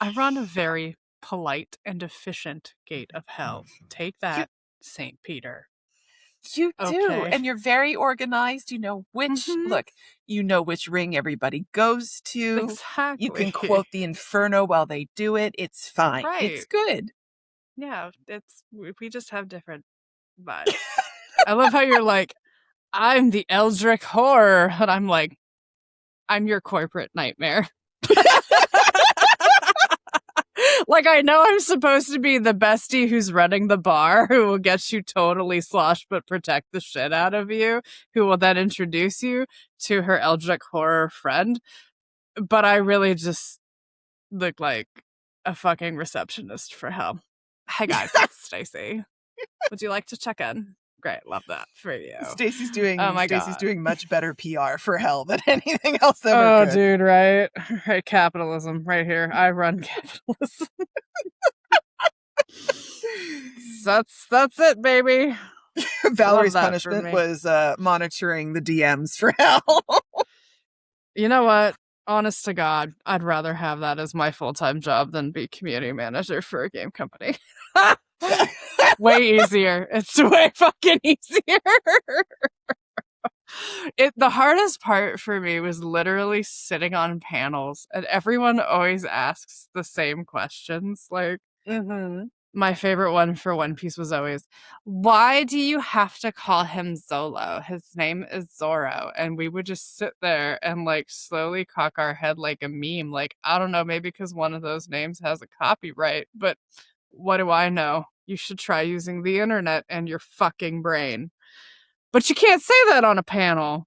I run a very polite and efficient gate of hell. Take You, that, St. Peter. you do. Okay. And you're very organized. You know Mm-hmm. you know which ring everybody goes to. You Exactly. can quote the Inferno while they do it. It's fine. It's Right. good. Yeah, we just have different vibes. I love how you're like, I'm the Eldritch Horror, and I'm like, I'm your corporate nightmare. Like, I know I'm supposed to be the bestie who's running the bar, who will get you totally sloshed but protect the shit out of you, who will then introduce you to her Eldritch Horror friend. But I really just look like a fucking receptionist for hell. Hi guys, it's Stacy. Would you like to check in? Great, love that for you. Stacy's Oh my doing god. much better PR for hell than anything else ever Oh, could. dude, right? Right, capitalism, right here. I run capitalism. That's it, baby. Valerie's Love that for punishment me. was monitoring the DMs for hell. You know what? Honest to God, I'd rather have that as my full-time job than be community manager for a game company. Way easier. It's way fucking easier. The hardest part for me was literally sitting on panels, and everyone always asks the same questions. Like, my favorite one for One Piece was always, why do you have to call him Zolo? His name is Zoro. And we would just sit there and like slowly cock our head like a meme. Like, I don't know, maybe because one of those names has a copyright, but what do I know? You should try using the internet and your fucking brain. But you can't say that on a panel.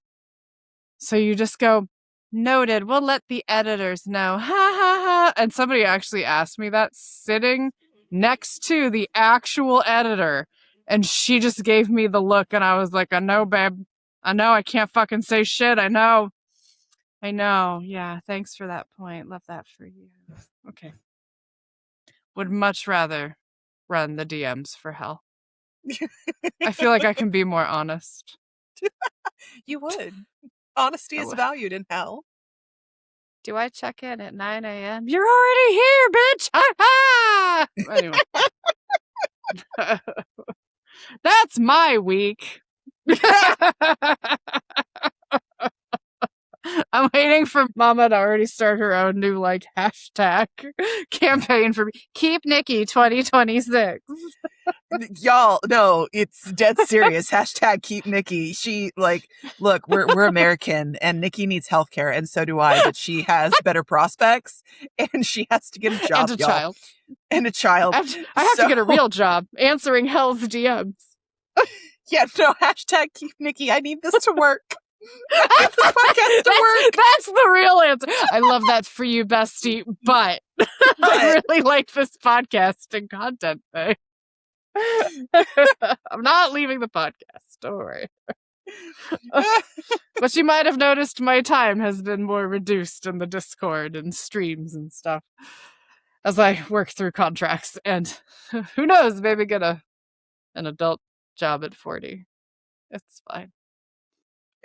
So you just go, noted, we'll let the editors know. Ha ha ha. And somebody actually asked me that sitting next to the actual editor. And she just gave me the look, and I was like, I know, babe. I know I can't fucking say shit. I know. I know. Yeah, thanks for that point. Love that for you. Okay. Would much rather run the DMs for hell. I feel like I can be more honest. You would. Honesty I is would. valued in hell. Do I check in at 9 a.m.? You're already here, bitch! Ha ha! Anyway. That's my week. I'm waiting for Mama to already start her own new like hashtag campaign for me. Keep Nikki 2026. Y'all, no, it's dead serious. Hashtag keep Nikki. She look, we're American and Nikki needs healthcare and so do I, but she has better prospects and she has to get a job, And a y'all. child. And a child. I have to get a real job answering hell's DMs. Yeah, no, hashtag keep Nikki. I need this to work. I need this podcast to work. That's the real answer. I love that for you, bestie, but I really like this podcasting content thing. I'm not leaving the podcast, don't worry. But you might have noticed my time has been more reduced in the Discord and streams and stuff as I work through contracts, and who knows, maybe get an adult job at 40. It's fine.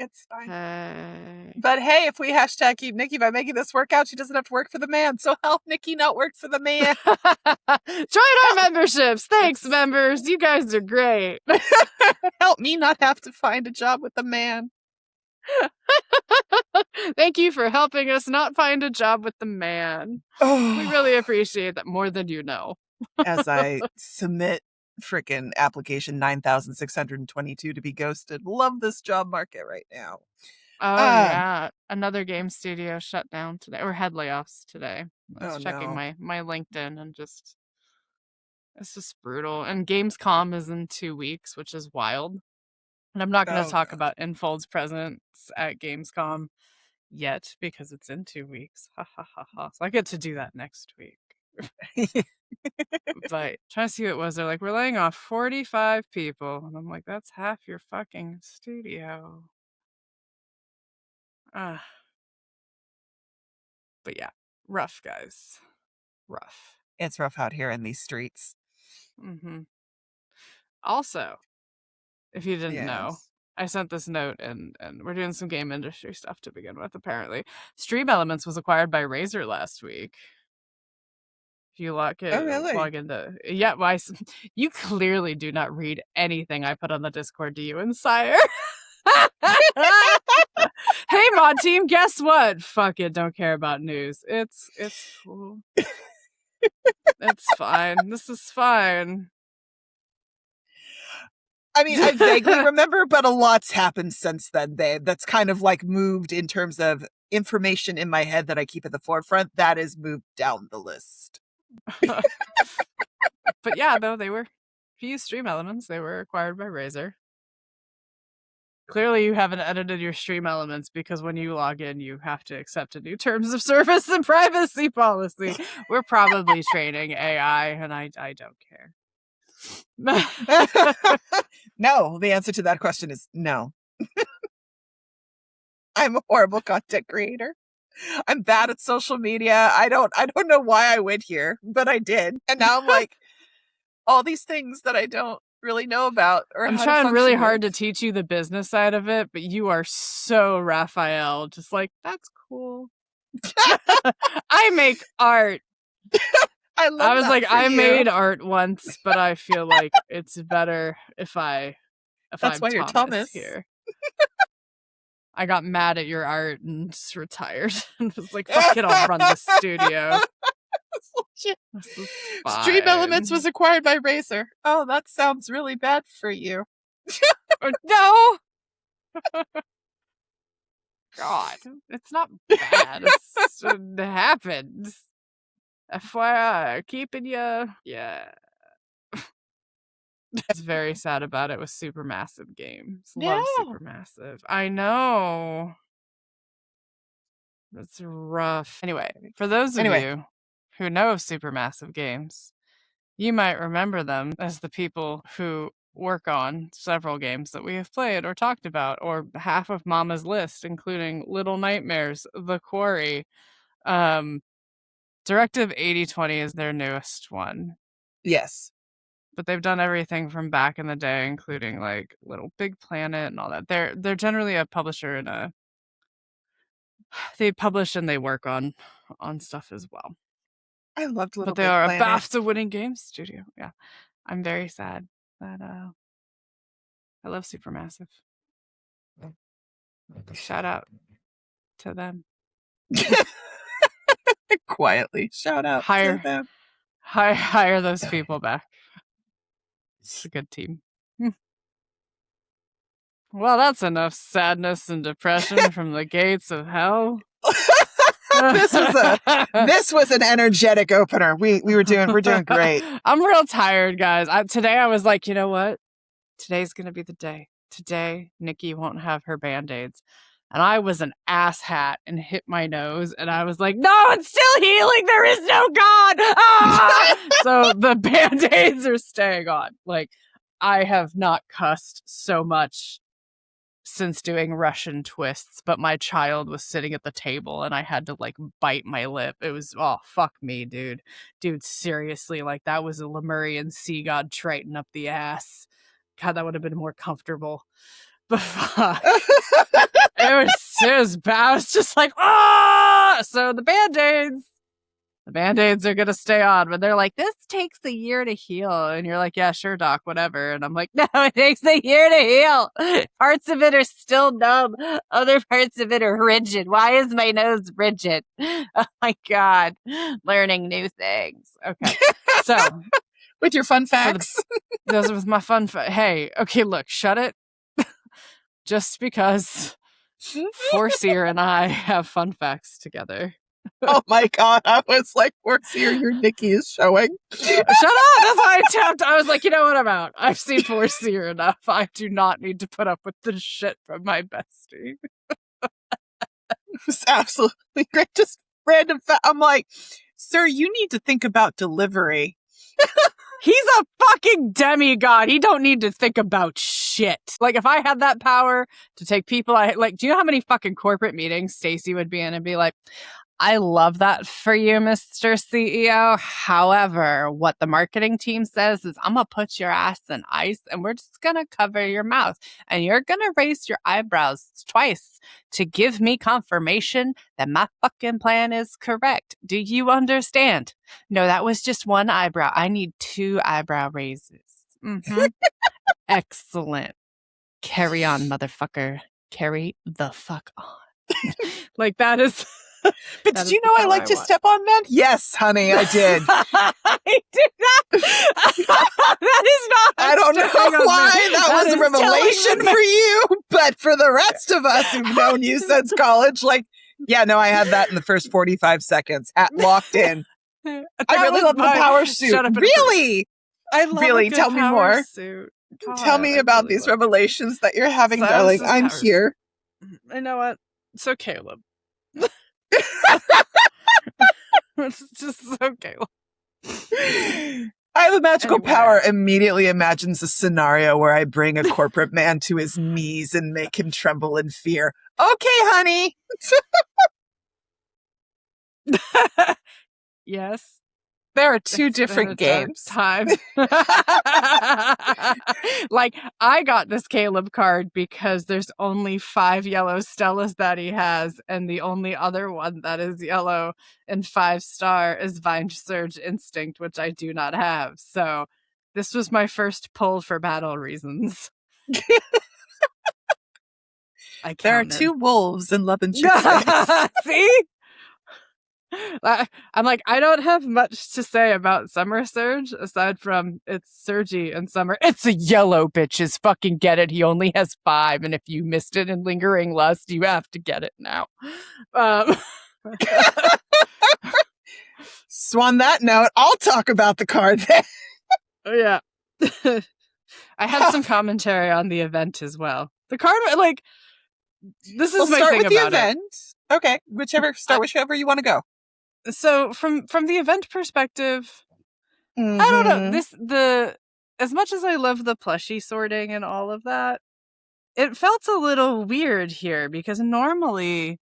It's fine. Hey. But hey, if we hashtag keep Nikki by making this work out, she doesn't have to work for the man. So help Nikki not work for the man. Join our memberships. Thanks, members. You guys are great. Help me not have to find a job with the man. Thank you for helping us not find a job with the man. We really appreciate that more than you know. As I submit frickin' application 9,622 to be ghosted. Love this job market right now. Oh, yeah. Another game studio shut down today, or had layoffs today. I was checking my LinkedIn and it's just brutal. And Gamescom is in 2 weeks, which is wild. And I'm not going to talk about Infold's presence at Gamescom yet because it's in 2 weeks. Ha ha ha ha. So I get to do that next week. But trying to see what it was. They're like, we're laying off 45 people. And I'm like, that's half your fucking studio. But yeah, rough, guys. Rough. It's rough out here in these streets. Mm-hmm. Also, if you didn't know, I sent this note and we're doing some game industry stuff to begin with, apparently. Streamelements was acquired by Razer last week. If you Oh, really? log into you clearly do not read anything I put on the Discord, do you, Sire? Hey, mod team, guess what? Fuck it, don't care about news. It's cool. It's fine. This is fine. I mean, I vaguely remember, but a lot's happened since then, babe. That's kind of like moved in terms of information in my head that I keep at the forefront. That is moved down the list. But yeah, though, if you use Streamelements, they were acquired by Razer. Clearly, you haven't edited your Streamelements because when you log in, you have to accept a new terms of service and privacy policy. We're probably training AI, and I don't care. No, the answer to that question is no. I'm a horrible content creator. I'm bad at social media. I don't know why I went here, but I did. And now I'm like, all these things that I don't really know about. Or I'm trying really hard to teach you the business side of it, but you are so Rafayel. Just like, that's cool. I make art. I was like, I made art once, but I feel like it's better if that's why you're Thomas here. I got mad at your art and just retired and was like, fuck it, I'll run the studio. Streamelements was acquired by Razer. Oh, that sounds really bad for you. No! God, it's not bad. It happens. FYI, keeping you. Yeah. It's very sad about it with Supermassive games. Love Supermassive. I know. That's rough. Anyway, for those of you who know of Supermassive games, you might remember them as the people who work on several games that we have played or talked about, or half of Mama's list, including Little Nightmares, The Quarry. Directive 8020 is their newest one. Yes. But they've done everything from back in the day, including like Little Big Planet and all that. They're generally a publisher and they publish and they work on stuff as well. I loved Little Big Planet. But they are a BAFTA-winning game studio. Yeah, I'm very sad that I love Supermassive. Shout out to them. Quietly, shout out to them. Hire those people back. It's a good team. Well, that's enough sadness and depression from the gates of hell. This was an energetic opener. We're doing great. I'm real tired, guys. Today I was like, you know what? Today's gonna be the day. Today, Nikki won't have her band-aids. And I was an asshat and hit my nose, and I was like, no, it's still healing. There is no God. Ah! So the band-aids are staying on. Like, I have not cussed so much since doing Russian twists, but my child was sitting at the table and I had to like bite my lip. It was, oh, fuck me, dude. Dude, seriously, like that was a Lemurian sea god Triton up the ass. God, that would have been more comfortable. But fuck. it was bad. I was just like, ah! So the Band-Aids are going to stay on, but they're like, this takes a year to heal. And you're like, yeah, sure, doc, whatever. And I'm like, no, it takes a year to heal. Parts of it are still numb. Other parts of it are rigid. Why is my nose rigid? Oh my God. Learning new things. Okay. So. With your fun facts. Those are with my fun facts. Hey, okay, look, shut it. Just because Forseer and I have fun facts together. Oh my God, I was like, Forseer, your Nikki is showing. Shut up! That's why I tapped. I was like, you know what, I'm out. I've seen Forseer enough. I do not need to put up with this shit from my bestie. It was absolutely great. Just random I'm like, sir, you need to think about delivery. He's a fucking demigod. He don't need to think about shit. Like, if I had that power to take people, do you know how many fucking corporate meetings Stacy would be in and be like, I love that for you, Mr. CEO. However, what the marketing team says is, I'm going to put your ass in ice and we're just going to cover your mouth. And you're going to raise your eyebrows twice to give me confirmation that my fucking plan is correct. Do you understand? No, that was just one eyebrow. I need 2 eyebrow raises. Excellent. Carry on, motherfucker. Carry the fuck on. Like, that is... But did you know I like to step on men? Yes, honey, I did. I did not. That is not. I don't know why that was a revelation for you, but for the rest of us who've known you since college, like, yeah, no, I had that in the first 45 seconds. Locked in. I really love the power suit. Really? I love really. Tell me more. Suit. Tell me about these revelations that you're having, darling. I'm here. You know what? So Caleb. It's just so Caleb. I have a magical power immediately imagines a scenario where I bring a corporate man to his knees and make him tremble in fear. Okay, honey. Yes. There are 2 different games. Time. Like, I got this Caleb card because there's only 5 Yellow Stellas that he has, and the only other one that is yellow and 5-star is Vine Surge Instinct, which I do not have. So this was my first pull for battle reasons. There are 2 wolves in Love and Chicks. See? I'm like, I don't have much to say about Summer Surge aside from it's Surgy and Summer. It's a yellow, bitches. Fucking get it. He only has 5, and if you missed it in Lingering Lust, you have to get it now. So on that note, I'll talk about the card then. Yeah. I had some commentary on the event as well. The card, like, this is my thing about the event. Okay, whichever you want to go. So from the event perspective, I don't know, as much as I love the plushie sorting and all of that, it felt a little weird here because normally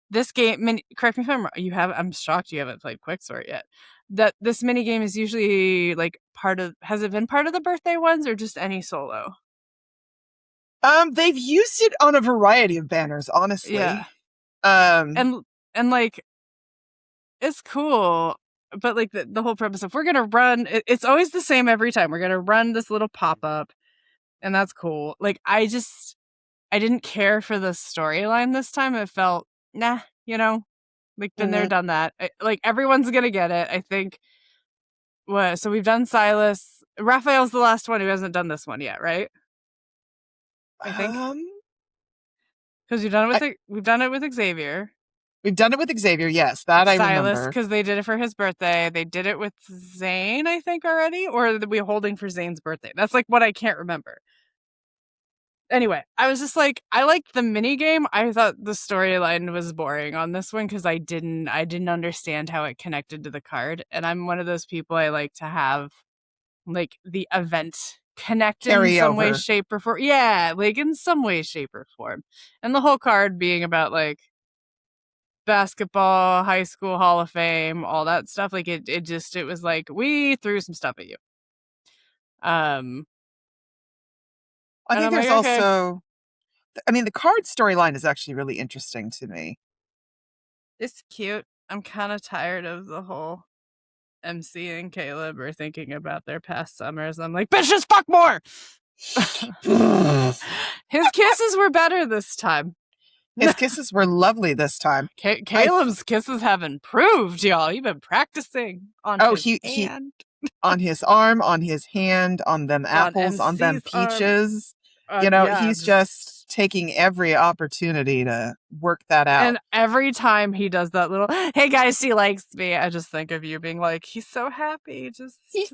this game, correct me if I'm wrong, I'm shocked you haven't played Quicksort yet. That this mini game is usually like has it been part of the birthday ones or just any solo? They've used it on a variety of banners, honestly. Yeah. And like, it's cool, but like the whole premise of we're gonna run, it's always the same every time. We're gonna run this little pop-up, and that's cool. Like, I didn't care for the storyline this time. It felt, nah, like, been there, done that. Like, everyone's gonna get it, I think. So we've done Sylus. Rafayel's the last one who hasn't done this one yet, right? I think. Because we've done it with Xavier. We've done it with Xavier, yes. That I remember. Sylus, because they did it for his birthday. They did it with Zayne, I think, already? Or are we holding for Zayne's birthday? That's like what I can't remember. Anyway, I was just like, I liked the mini game. I thought the storyline was boring on this one because I didn't understand how it connected to the card. And I'm one of those people, I like to have like the event connect in some way, shape, or form. Yeah, like in some way, shape, or form. And the whole card being about like basketball, high school, Hall of Fame, all that stuff. Like it was like, we threw some stuff at you. I think there's also, the card storyline is actually really interesting to me. It's cute. I'm kind of tired of the whole MC and Caleb are thinking about their past summers. I'm like, bitches, fuck more! His kisses were better this time. His kisses were lovely this time. Caleb's kisses have improved, y'all. You've been practicing on his hand. On his arm, on his hand, on them apples, on them peaches. He's just taking every opportunity to work that out. And every time he does that little, hey guys, she likes me, I just think of you being like, he's so happy to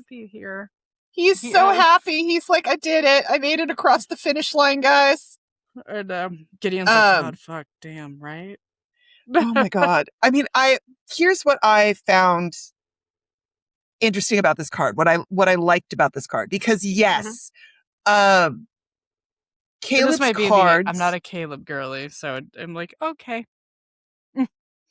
be here. He's so happy. He's like, I did it. I made it across the finish line, guys. And Gideon's like, God, fuck, damn, right? Oh my God. Here's what I found interesting about this card. What I liked about this card, because yes, Caleb's cards. I'm not a Caleb girly, so I'm like, okay.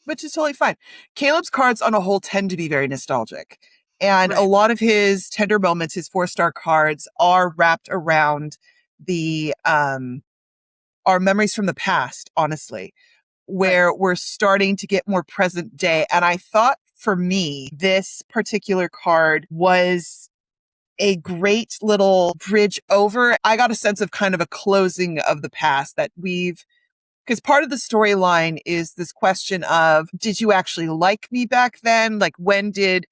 which is totally fine. Caleb's cards on a whole tend to be very nostalgic. And a Right. lot of his tender moments, his 4-star cards, are wrapped around the our memories from the past, honestly, Right. where we're starting to get more present day. And I thought for me, this particular card was a great little bridge over. I got a sense of kind of a closing of the past that because part of the storyline is this question of, did you actually like me back then? Like, when did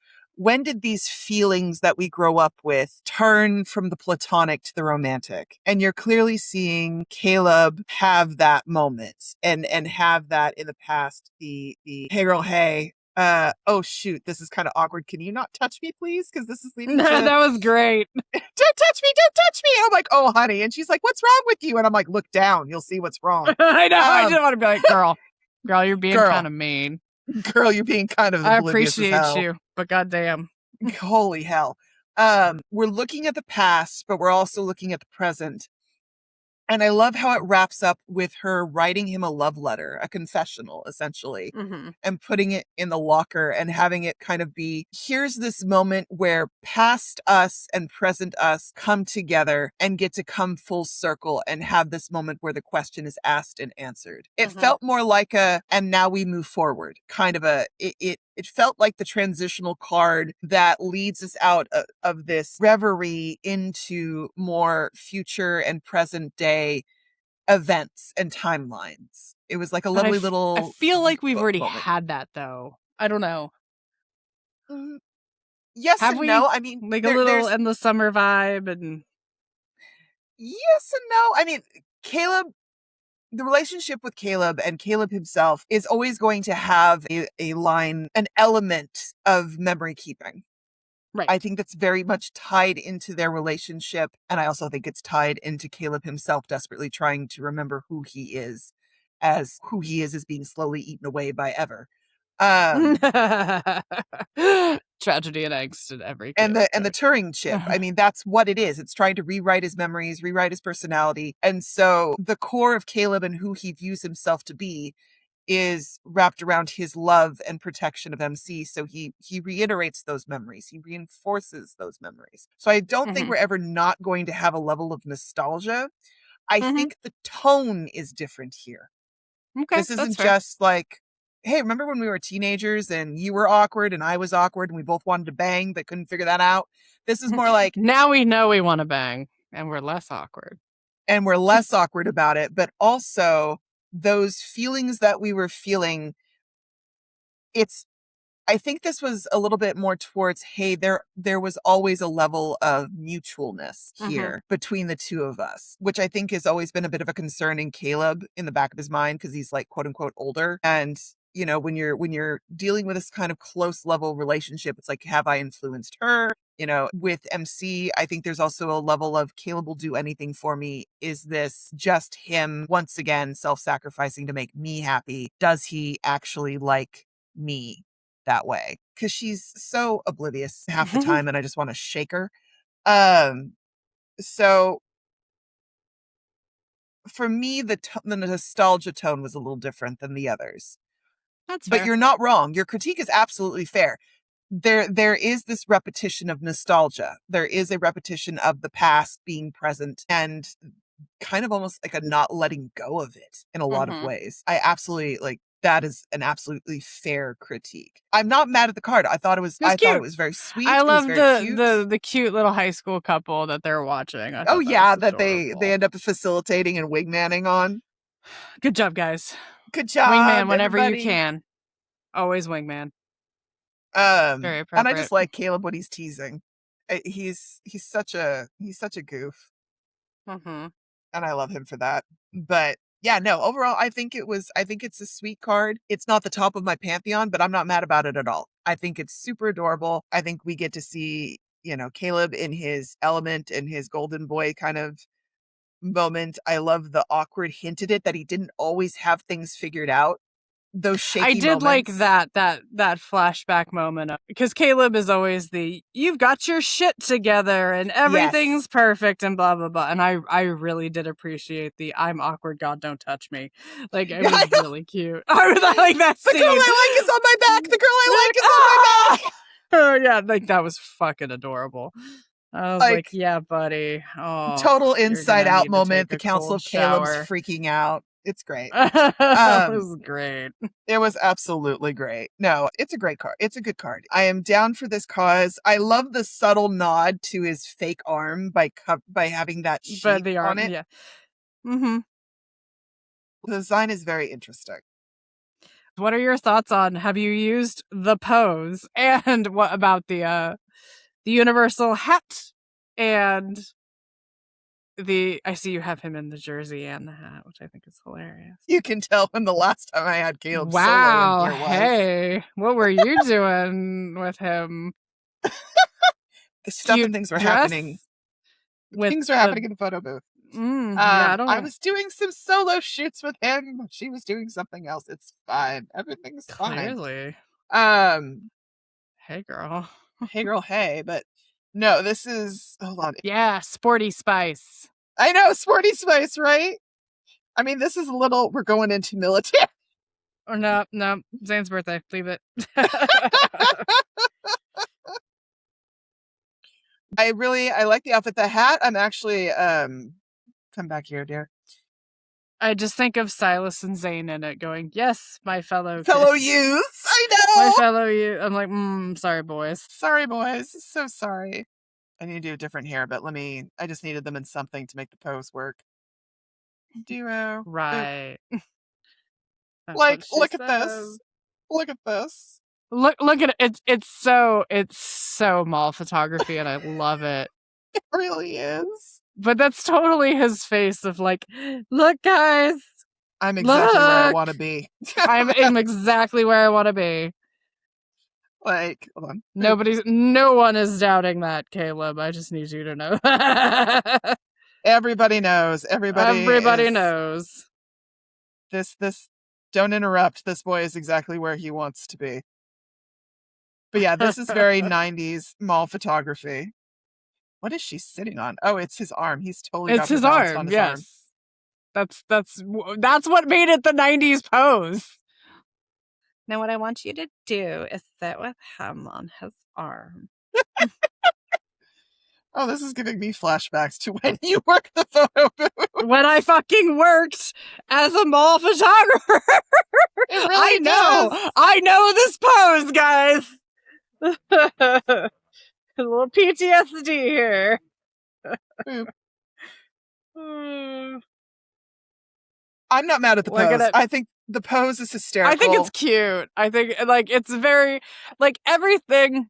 these feelings that we grow up with turn from the platonic to the romantic? And you're clearly seeing Caleb have that moment and have that in the past. The hey girl, hey, oh shoot, this is kind of awkward. Can you not touch me, please? Because this is leading to That was great. don't touch me. I'm like, oh honey. And she's like, what's wrong with you? And I'm like, look down, you'll see what's wrong. I know. I just want to be like, girl, you're being Girl. kind of mean. Girl, you're being kind of I oblivious as appreciate hell. you, but goddamn. Holy hell. We're looking at the past, but we're also looking at the present. And I love how it wraps up with her writing him a love letter, a confessional, essentially, and putting it in the locker and having it kind of be, here's this moment where past us and present us come together and get to come full circle and have this moment where the question is asked and answered. It felt more like and now we move forward, kind of it felt like the transitional card that leads us out of this reverie into more future and present day events and timelines. It was like a lovely little. I feel like we've already moment. had that, though. I don't know. Yes Have and we? no. I mean, like a little in the summer vibe, and yes and no. I mean, the relationship with Caleb and Caleb himself is always going to have an element of memory keeping. right. I think that's very much tied into their relationship. And I also think it's tied into Caleb himself desperately trying to remember who he is as being slowly eaten away by Ever. Tragedy and angst in every And Caleb the Turing chip. I mean, that's what it is. It's trying to rewrite his memories, rewrite his personality. And so the core of Caleb and who he views himself to be is wrapped around his love and protection of MC. So he reiterates those memories. He reinforces those memories. So I don't think we're ever not going to have a level of nostalgia. I think the tone is different here. Okay, this isn't just like, hey, remember when we were teenagers and you were awkward and I was awkward and we both wanted to bang but couldn't figure that out? This is more like, now we know we want to bang and we're less awkward. And we're less awkward about it, but also those feelings that we were feeling, I think this was a little bit more towards, hey, there was always a level of mutualness here between the two of us, which I think has always been a bit of a concern in Caleb in the back of his mind because he's like, quote unquote, older. And, you know, when you're dealing with this kind of close level relationship, it's like, have I influenced her? You know, with MC, I think there's also a level of Caleb will do anything for me. Is this just him once again self-sacrificing to make me happy? Does he actually like me that way? Because she's so oblivious half the time and I just want to shake her. So for me, the nostalgia tone was a little different than the others. That's fair. But you're not wrong. Your critique is absolutely fair. There is this repetition of nostalgia. There is a repetition of the past being present and kind of almost like a not letting go of it in a lot of ways. I absolutely that is an absolutely fair critique. I'm not mad at the card. I thought it was very sweet. I love the cute little high school couple that they're watching. Oh yeah, that they end up facilitating and wingmanning on. Good job, guys. Good job, wingman whenever everybody. you can. Always wingman. Very appropriate. And I just like Caleb when he's teasing. He's such a goof. And I love him for that. But yeah, no, overall, I think it's a sweet card. It's not the top of my pantheon, but I'm not mad about it at all. I think it's super adorable. I think we get to see, you know, Caleb in his element and his golden boy kind of moment. I love the awkward hint at it that he didn't always have things figured out. those shaky I did moments. like that flashback moment because Caleb is always you've got your shit together and everything's perfect and blah blah blah, and I really did appreciate I'm awkward, God don't touch me. Like it was really cute. I really like that scene. The girl I like is on my back. The girl I like is on my back. Oh yeah, like that was fucking adorable. I was like, yeah, buddy. Oh, total Inside Out moment. The Council of Caleb's freaking out. It's great. It was great. It was absolutely great. No, it's a great card. It's a good card. I am down for this cause. I love the subtle nod to his fake arm by having that sheep on it. Yeah. Mm-hmm. The design is very interesting. What are your thoughts on, have you used the pose? And what about the universal hat? And I see you have him in the jersey and the hat, which I think is hilarious. You can tell when the last time I had Caleb Wow, Solo in here was. Hey, what were you doing with him? The stuff and things were happening. Things are happening in the photo booth. Yeah, I was doing some solo shoots with him. She was doing something else. It's fine. Everything's clearly fine. Hey girl. Hey girl, hey. But no, this is, hold on. Yeah, Sporty Spice. I know, Sporty Spice, right? I mean, this is we're going into military. Or no, Zayne's birthday. Leave it. I like the outfit. The hat, I'm actually, come back here, dear. I just think of Sylus and Zayne in it going, yes, my fellow youths. I know. My fellow youth. I'm like, sorry, boys. Sorry, boys. So sorry. I need to do a different hair, but I just needed them in something to make the pose work. Duo. Right. Look at this. Look at this. Look at it. It's so mall photography, and I love it. It really is. But that's totally his face of like, look, guys. I'm exactly where I want to be. I'm exactly where I want to be. Like, hold on. No one is doubting that, Caleb. I just need you to know that. Everybody knows. Everybody knows. This, don't interrupt. This boy is exactly where he wants to be. But yeah, this is very 90s mall photography. What is she sitting on? Oh, it's his arm. He's totally got his arm. On his yes. Arm. That's what made it the 90s pose. Now what I want you to do is sit with him on his arm. Oh, this is giving me flashbacks to when you worked the photo booth. When I fucking worked as a mall photographer. It really does. I know this pose, guys. A little PTSD here. I'm not mad at the pose. I think the pose is hysterical. I think it's cute. I think it's very everything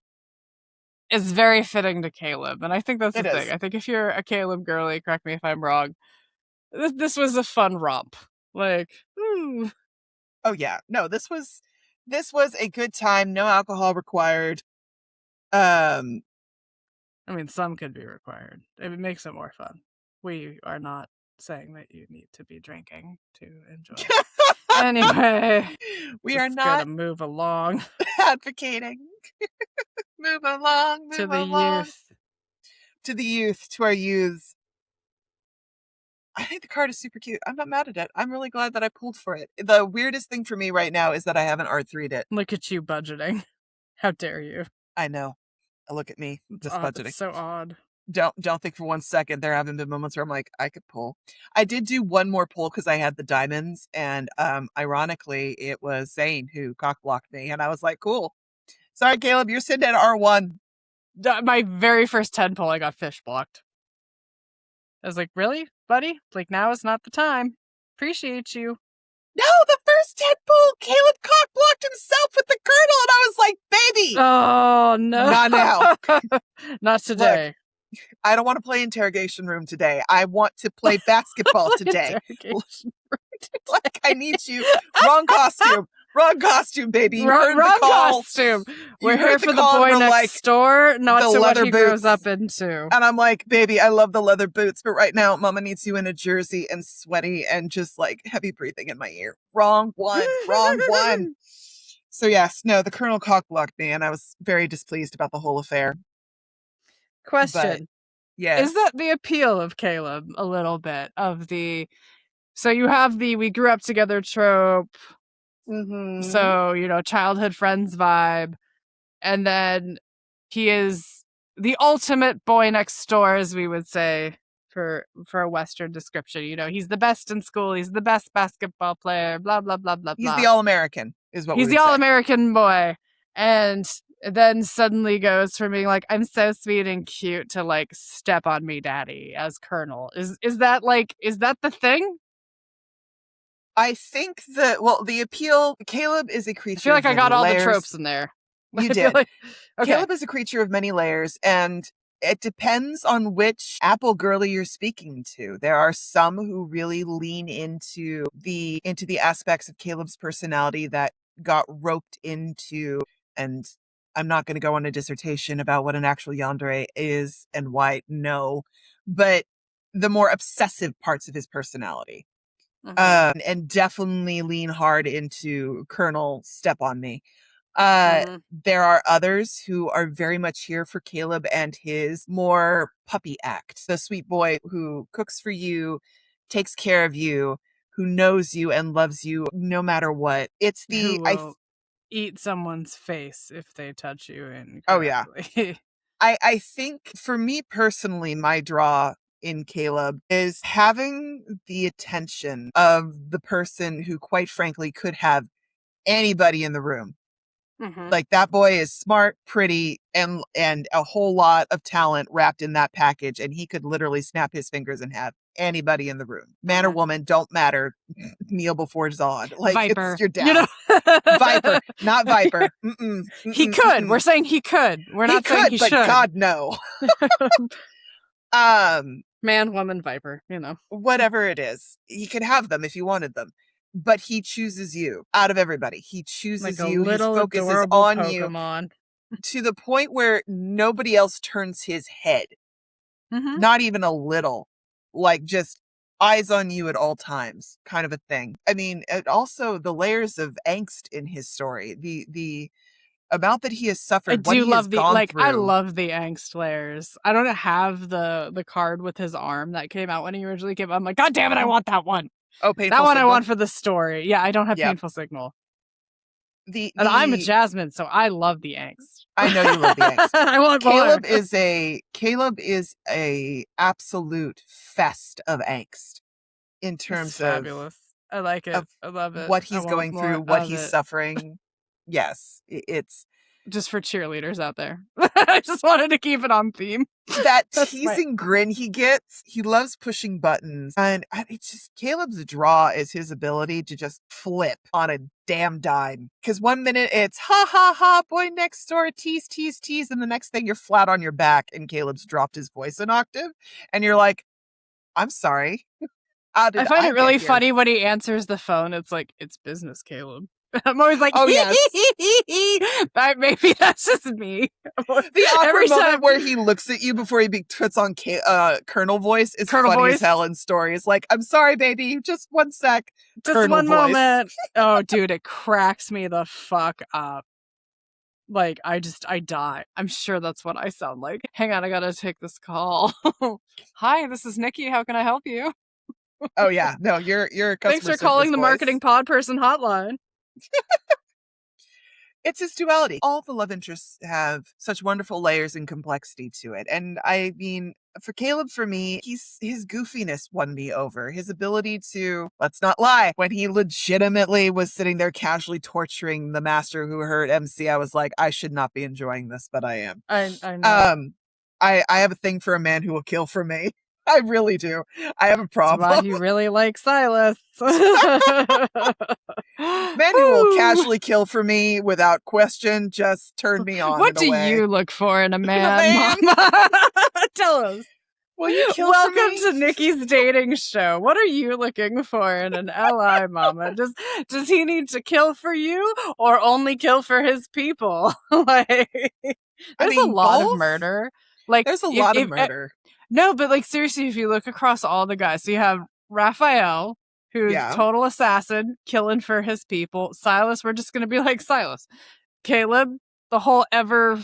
is very fitting to Caleb, and I think that's the thing. I think if you're a Caleb girly, correct me if I'm wrong, this was a fun romp. Oh yeah, no, this was a good time. No alcohol required. I mean, some could be required. It makes it more fun. We are not saying that you need to be drinking to enjoy. Anyway, we are not gonna move along. Advocating. Move along. To the youth. To the youth. To our youths. I think the card is super cute. I'm not mad at it. I'm really glad that I pulled for it. The weirdest thing for me right now is that I haven't R3'd it. Look at you budgeting. How dare you? I know. Look at me. Just budgeting. It's so odd. Don't think for 1 second. There haven't been moments where I'm like, I could pull. I did do one more pull because I had the diamonds, and ironically, it was Zayne who cockblocked me, and I was like, cool. Sorry, Caleb, you're sitting at R1. My very first 10 pull, I got fish blocked. I was like, really, buddy? Like, now is not the time. Appreciate you. No, the first 10 pull, Caleb cockblocked himself with the girdle, and I was like, baby! Oh, no. Not now. Not today. Look, I don't want to play interrogation room today. I want to play basketball today. Like, I need you. Wrong costume. Wrong costume, baby. You wrong heard the call. costume. You We're heard here the for the call, boy and we're next like, door, not the to what leather he grows boots. up into. And I'm like, baby, I love the leather boots, but right now, Mama needs you in a jersey and sweaty and just like heavy breathing in my ear. Wrong one. Wrong one. So yes, no, the Colonel cockblocked me, and I was very displeased about the whole affair. Question. But yes. Is that the appeal of Caleb a little bit of the, so you have the we grew up together trope, so, you know, childhood friends vibe, and then he is the ultimate boy next door, as we would say for a Western description. You know, he's the best in school, he's the best basketball player, blah, blah, blah, blah, He's blah. the All-American, is what He's we the would say. All-American boy. And then suddenly goes from being like, I'm so sweet and cute to like, step on me, daddy, as Colonel. Is that the thing? I think that, well, the appeal, Caleb is a creature I feel like of I got many all layers. the tropes in there. You I feel did. like, okay. Caleb is a creature of many layers, and it depends on which Apple girly you're speaking to. There are some who really lean into the aspects of Caleb's personality that got roped into, and I'm not going to go on a dissertation about what an actual yandere is and why, no, but the more obsessive parts of his personality. And definitely lean hard into Colonel Step on Me. There are others who are very much here for Caleb and his more puppy act. The sweet boy who cooks for you, takes care of you, who knows you and loves you no matter what. It's the who will eat someone's face if they touch you incorrectly. Oh yeah. I think for me personally, my draw in Caleb is having the attention of the person who quite frankly could have anybody in the room. Like that boy is smart, pretty, and a whole lot of talent wrapped in that package, and he could literally snap his fingers and have anybody in the room. Man or woman, don't matter. Kneel before Zod. Like Viper. It's your dad. You know? Viper, not Viper. He could. We're saying he could. We're not saying he but should. God, no. Man, woman, Viper, you know. Whatever it is. He could have them if he wanted them. But he chooses you out of everybody. He chooses like you. His focus is on Pokemon. You to the point where nobody else turns his head. Not even a little. Like just eyes on you at all times kind of a thing. I mean, also the layers of angst in his story. The amount that he has suffered. I do love the like through. I love the angst layers. I don't have the card with his arm that came out when he originally came out. I'm like, God damn it, I want that one. Oh, Painful That one Signal? I want for the story. Yeah, I don't have Painful Signal. And I'm a Jasmine, so I love the angst. I know you love the angst. I want Caleb is a absolute fest of angst in terms of fabulous. I like it. I love it. What he's going through, what he's suffering. Yes, it's just for cheerleaders out there. I just wanted to keep it on theme. That teasing grin he gets, he loves pushing buttons. And it's just Caleb's draw is his ability to just flip on a damn dime. Because one minute it's ha ha ha, boy next door, tease, tease, tease. And the next thing you're flat on your back and Caleb's dropped his voice an octave. And you're like, I'm sorry. I find it really funny when he answers the phone. It's like, it's business, Caleb. I'm always like, oh yes, maybe that's just me. The awkward moment where he looks at you before he puts on Colonel voice is funny as hell in stories. Like, I'm sorry, baby, just one sec, just Colonel one voice. moment. Oh, dude, it cracks me the fuck up. Like, I die. I'm sure that's what I sound like. Hang on, I gotta take this call. Hi, this is Nikki. How can I help you? Oh yeah, no, you're a customer. Thanks for calling the marketing pod person hotline. It's his duality. All the love interests have such wonderful layers and complexity to it. And I mean, for Caleb, for me, his goofiness won me over. His ability to, let's not lie, when he legitimately was sitting there casually torturing the master who hurt MC, I was like, I should not be enjoying this, but I am. I know. I have a thing for a man who will kill for me. I really do. I have a problem. That's why you really like Sylus. Men who will casually kill for me without question just turn me on. What do you look for in a man? Mama? Tell us. Will you kill for Welcome me? to Nikki's dating show. What are you looking for in an ally, mama? Does he need to kill for you or only kill for his people? Like, there's a lot of both? murder. Like, There's a lot of murder. No, but like seriously, if you look across all the guys, so you have Raphael, who's total assassin, killing for his people. Sylus, we're just gonna be like Sylus. Caleb, the whole ever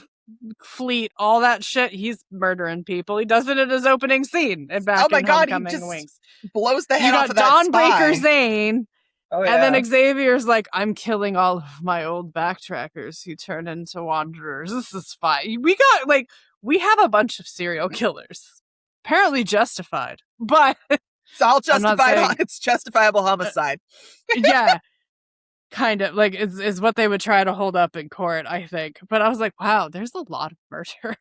fleet, all that shit, he's murdering people. He does it in his opening scene and back in Homecoming he just Wings. blows the head You off got of that Dawnbreaker spy. Zayne. Oh, and then Xavier's like, I'm killing all of my old backtrackers who turn into wanderers. This is fine. We have a bunch of serial killers. Apparently justified. But it's all justified. It's justifiable homicide. Yeah. Kind of like is what they would try to hold up in court, I think. But I was like, wow, there's a lot of murder.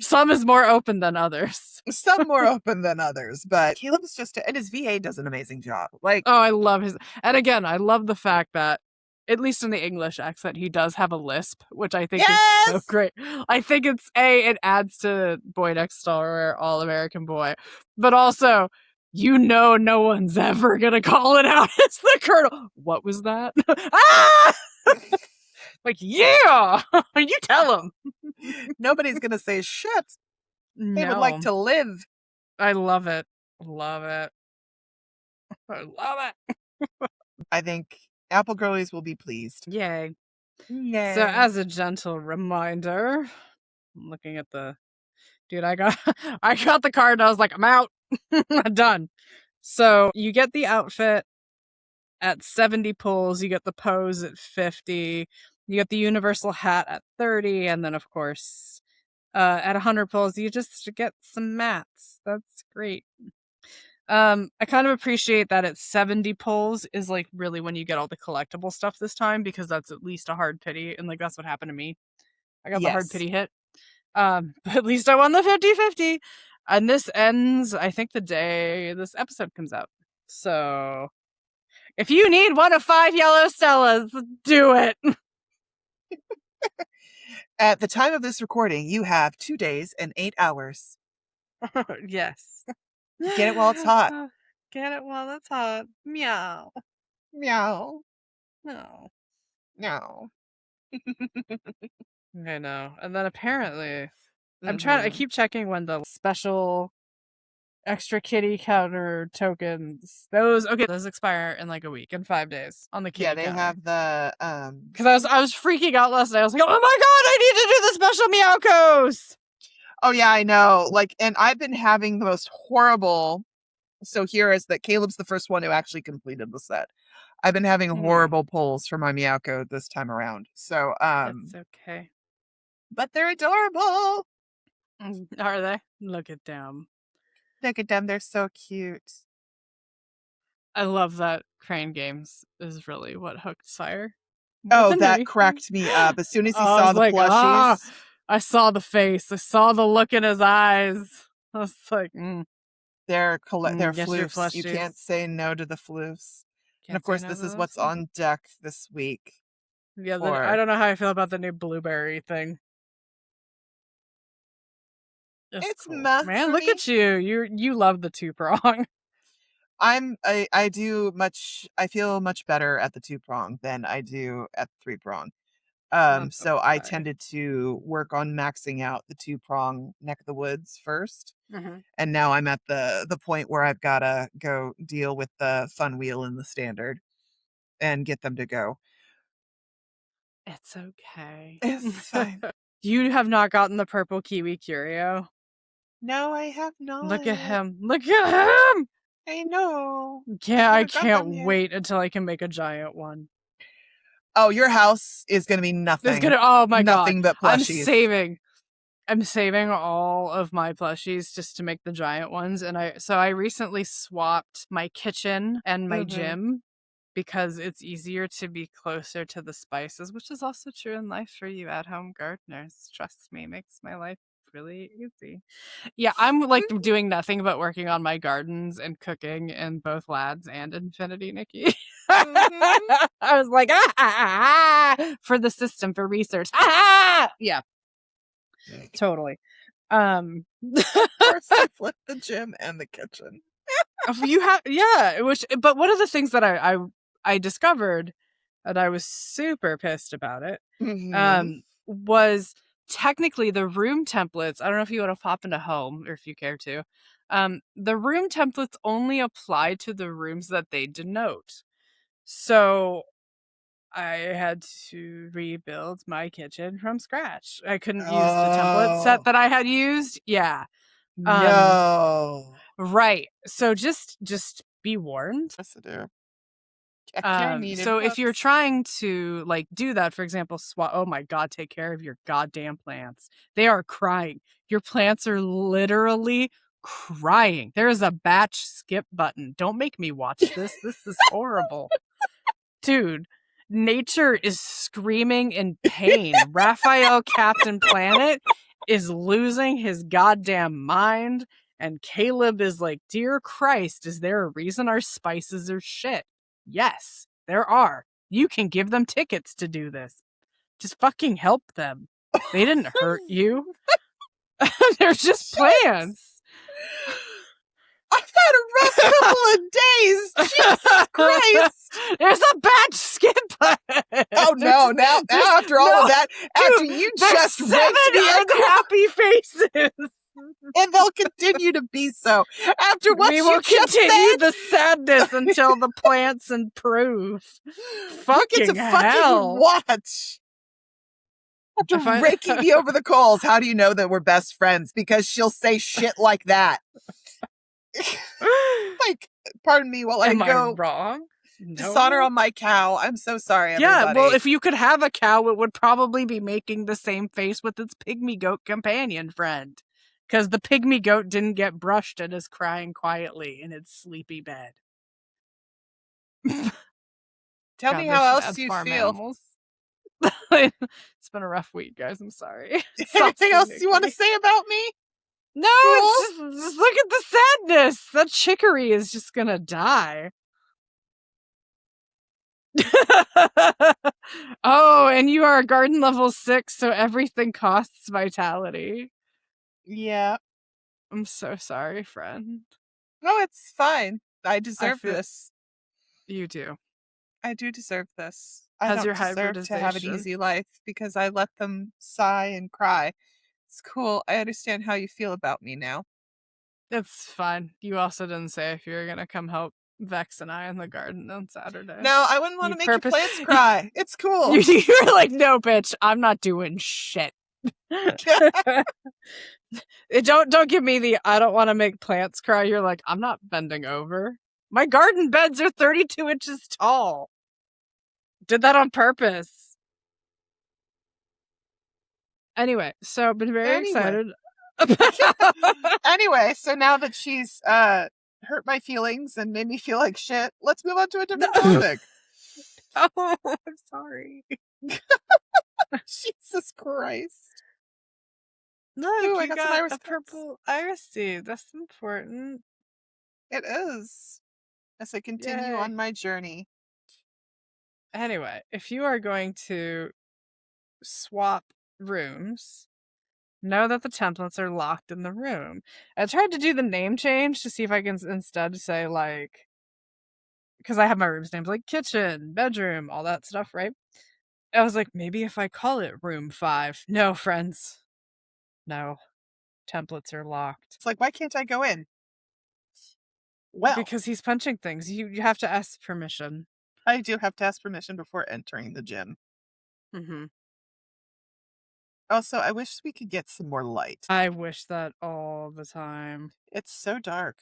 Some is more open than others. Some more open than others, but Caleb's and his VA does an amazing job. Like, oh, I love his, and again, I love the fact that at least in the English accent, he does have a lisp, which I think is so great. I think it adds to Boy Next Door or All American Boy, but also, no one's ever gonna call it out as the Colonel. What was that? Ah! Like, yeah, you tell him. Nobody's gonna say shit. They would like to live. I love it. Love it. I love it. I think Apple Girlies will be pleased. Yay. Yay. So as a gentle reminder, I'm looking at the dude, I got the card and I was like, I'm out. I'm done. So you get the outfit at 70 pulls, you get the pose at 50, you get the universal hat at 30, and then of course at 100 pulls you just get some mats. That's great. I kind of appreciate that at 70 pulls is like really when you get all the collectible stuff this time, because that's at least a hard pity, and like that's what happened to me. I got the hard pity hit. But at least I won the 50-50. And this ends, I think, the day this episode comes out. So if you need one of 5 Yellow Stellas, do it. At the time of this recording, you have 2 days and 8 hours. Yes. Get it while it's hot. Get it while it's hot. Meow. Meow. No. No. I know. And then apparently, I keep checking when the special extra kitty counter tokens, those expire in like a week, in 5 days on the kitty counter. Yeah, they have the, because I was freaking out last night. I was like, oh my god, I need to do the special Meowcos! Oh yeah, I know. Like, and I've been having the most horrible, so here is that Caleb's the first one who actually completed the set. I've been having horrible pulls for my Meowco this time around. So, that's okay. But they're adorable. Are they? Look at them. Look at them. They're so cute. I love that Crane Games is really what hooked Sire. Oh, that cracked me up. As soon as he saw the plushies. I saw the face. I saw the look in his eyes. I was like, They're floofs. You can't say no to the floofs. And of course, this is what's on deck this week. Yeah, I don't know how I feel about the new blueberry thing. It's cool. Man, look at you. You love the 2-prong. I feel much better at the 2-prong than I do at the 3-prong. So I tended to work on maxing out the 2-prong neck of the woods first. Mm-hmm. And now I'm at the point where I've got to go deal with the fun wheel and the standard and get them to go. It's okay. It's fine. You have not gotten the purple kiwi curio? No, I have not. Look at him. Look at him! I know. Yeah, I can't wait until I can make a giant one. Oh, your house is going to be nothing. Oh my god. Nothing but plushies. I'm saving all of my plushies just to make the giant ones. And I recently swapped my kitchen and my gym because it's easier to be closer to the spices, which is also true in life for you at-home gardeners. Trust me, makes my life really easy. Yeah, I'm like doing nothing but working on my gardens and cooking in both Lads and Infinity, Nikki. I was like, for the system, for research. Yeah, totally. Of course, I flipped the gym and the kitchen. but one of the things that I discovered, and I was super pissed about it, was technically the room templates. I don't know if you want to pop into home or if you care to. The room templates only apply to the rooms that they denote. So I had to rebuild my kitchen from scratch. I couldn't use the template set that I had used. Yeah. No. Right. So just be warned. Yes, I do. So if you're trying to like do that, for example, oh my god, take care of your goddamn plants. They are crying. Your plants are literally crying. There is a batch skip button. Don't make me watch this. This is horrible. Dude, nature is screaming in pain. Rafayel Captain Planet is losing his goddamn mind. And Caleb is like, dear Christ, is there a reason our spices are shit? Yes, there are. You can give them tickets to do this. Just fucking help them. They didn't hurt you. They're just plants. I've had a rough couple of days. Jesus Christ. There's a batch skip button. Oh no, now after all of that, after you just raked me unhappy faces. And they'll continue to be so. After what we will continue the sadness until the plants improve. Fucking hell. Watch. After raking me over the coals, how do you know that we're best friends? Because she'll say shit like that. Like, pardon me while I go. I wrong? Dishonor on my cow. I'm so sorry, everybody. Yeah, well, if you could have a cow, it would probably be making the same face with its pygmy goat companion friend. Because the pygmy goat didn't get brushed and is crying quietly in its sleepy bed. Tell me how else you feel. It's been a rough week, guys. I'm sorry. Anything else you want to say about me? No, it's just look at the sadness. That chicory is just gonna die. Oh, and you are garden level 6, so everything costs vitality. Yeah. I'm so sorry, friend. No, it's fine. I deserve this. You do. I do deserve this. I don't deserve to have an easy life because I let them sigh and cry. It's cool. I understand how you feel about me now. It's fine. You also didn't say if you were going to come help Vex and I in the garden on Saturday. No, I wouldn't want to make your plants cry. It's cool. You were like, no, bitch, I'm not doing shit. Don't give me the I don't want to make plants cry. You're like, I'm not bending over. My garden beds are 32 inches tall. Did that on purpose. Anyway, so I've been very excited. Anyway, so now that she's hurt my feelings and made me feel like shit, let's move on to a different topic. Oh, I'm sorry. Jesus Christ. Look, ooh, you got a purple iris seed. That's important. It is. As I continue on my journey. Anyway, if you are going to swap rooms, know that the templates are locked in the room. I tried to do the name change to see if I can instead say, like, because I have my rooms names like kitchen, bedroom, all that stuff, right? I was like, maybe if I call it room 5. No, friends. No. Templates are locked. It's like, why can't I go in? Well, because he's punching things. You have to ask permission. I do have to ask permission before entering the gym. Mm-hmm. Also, I wish we could get some more light. I wish that all the time. It's so dark.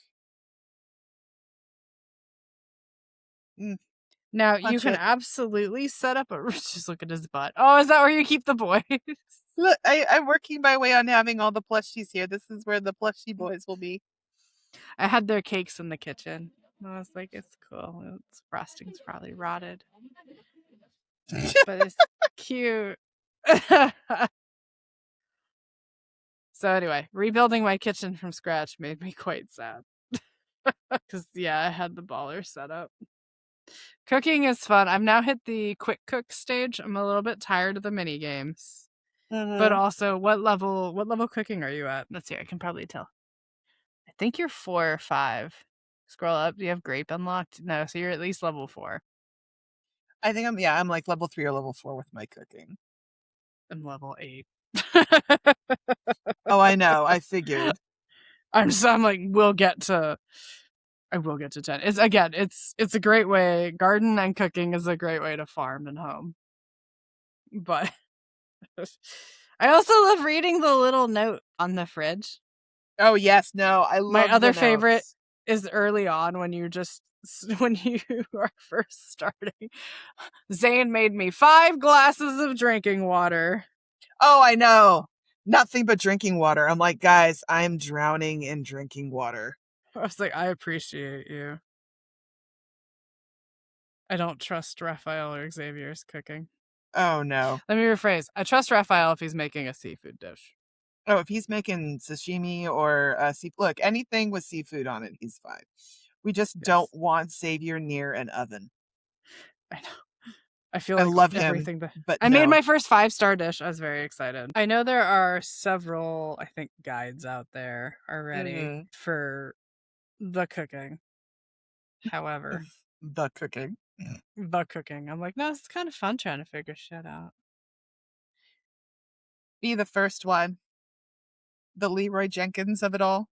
Now, you can absolutely set up a... Just look at his butt. Oh, is that where you keep the boys? Look, I'm working my way on having all the plushies here. This is where the plushie boys will be. I had their cakes in the kitchen. I was like, it's cool. Its frosting's probably rotted. But it's cute. So anyway, rebuilding my kitchen from scratch made me quite sad. Because, yeah, I had the baller set up. Cooking is fun. I've now hit the quick cook stage. I'm a little bit tired of the mini games. But also, what level cooking are you at? Let's see, I can probably tell. I think you're 4 or 5. Scroll up. Do you have grape unlocked? No, so you're at least level 4. I think I'm like level 3 or level 4 with my cooking. I'm level 8. Oh, I know. I figured. I'm like, I will get to 10. It's a great way. Garden and cooking is a great way to farm and home. But I also love reading the little note on the fridge. Oh yes, no, I love My other the favorite notes. is early on when you are first starting. Zayne made me 5 glasses of drinking water. Oh, I know. Nothing but drinking water. I'm like, guys, I'm drowning in drinking water. I was like, I appreciate you. I don't trust Raphael or Xavier's cooking. Oh no. Let me rephrase. I trust Raphael if he's making a seafood dish. Oh, if he's making sashimi or look, anything with seafood on it, he's fine. We just don't want Xavier near an oven. I know. I feel I like love everything him, that but I no. made my first 5-star dish. I was very excited. I know there are several, I think, guides out there already for the cooking. However, the cooking. I'm like, no, it's kind of fun trying to figure shit out. Be the first one. The Leroy Jenkins of it all.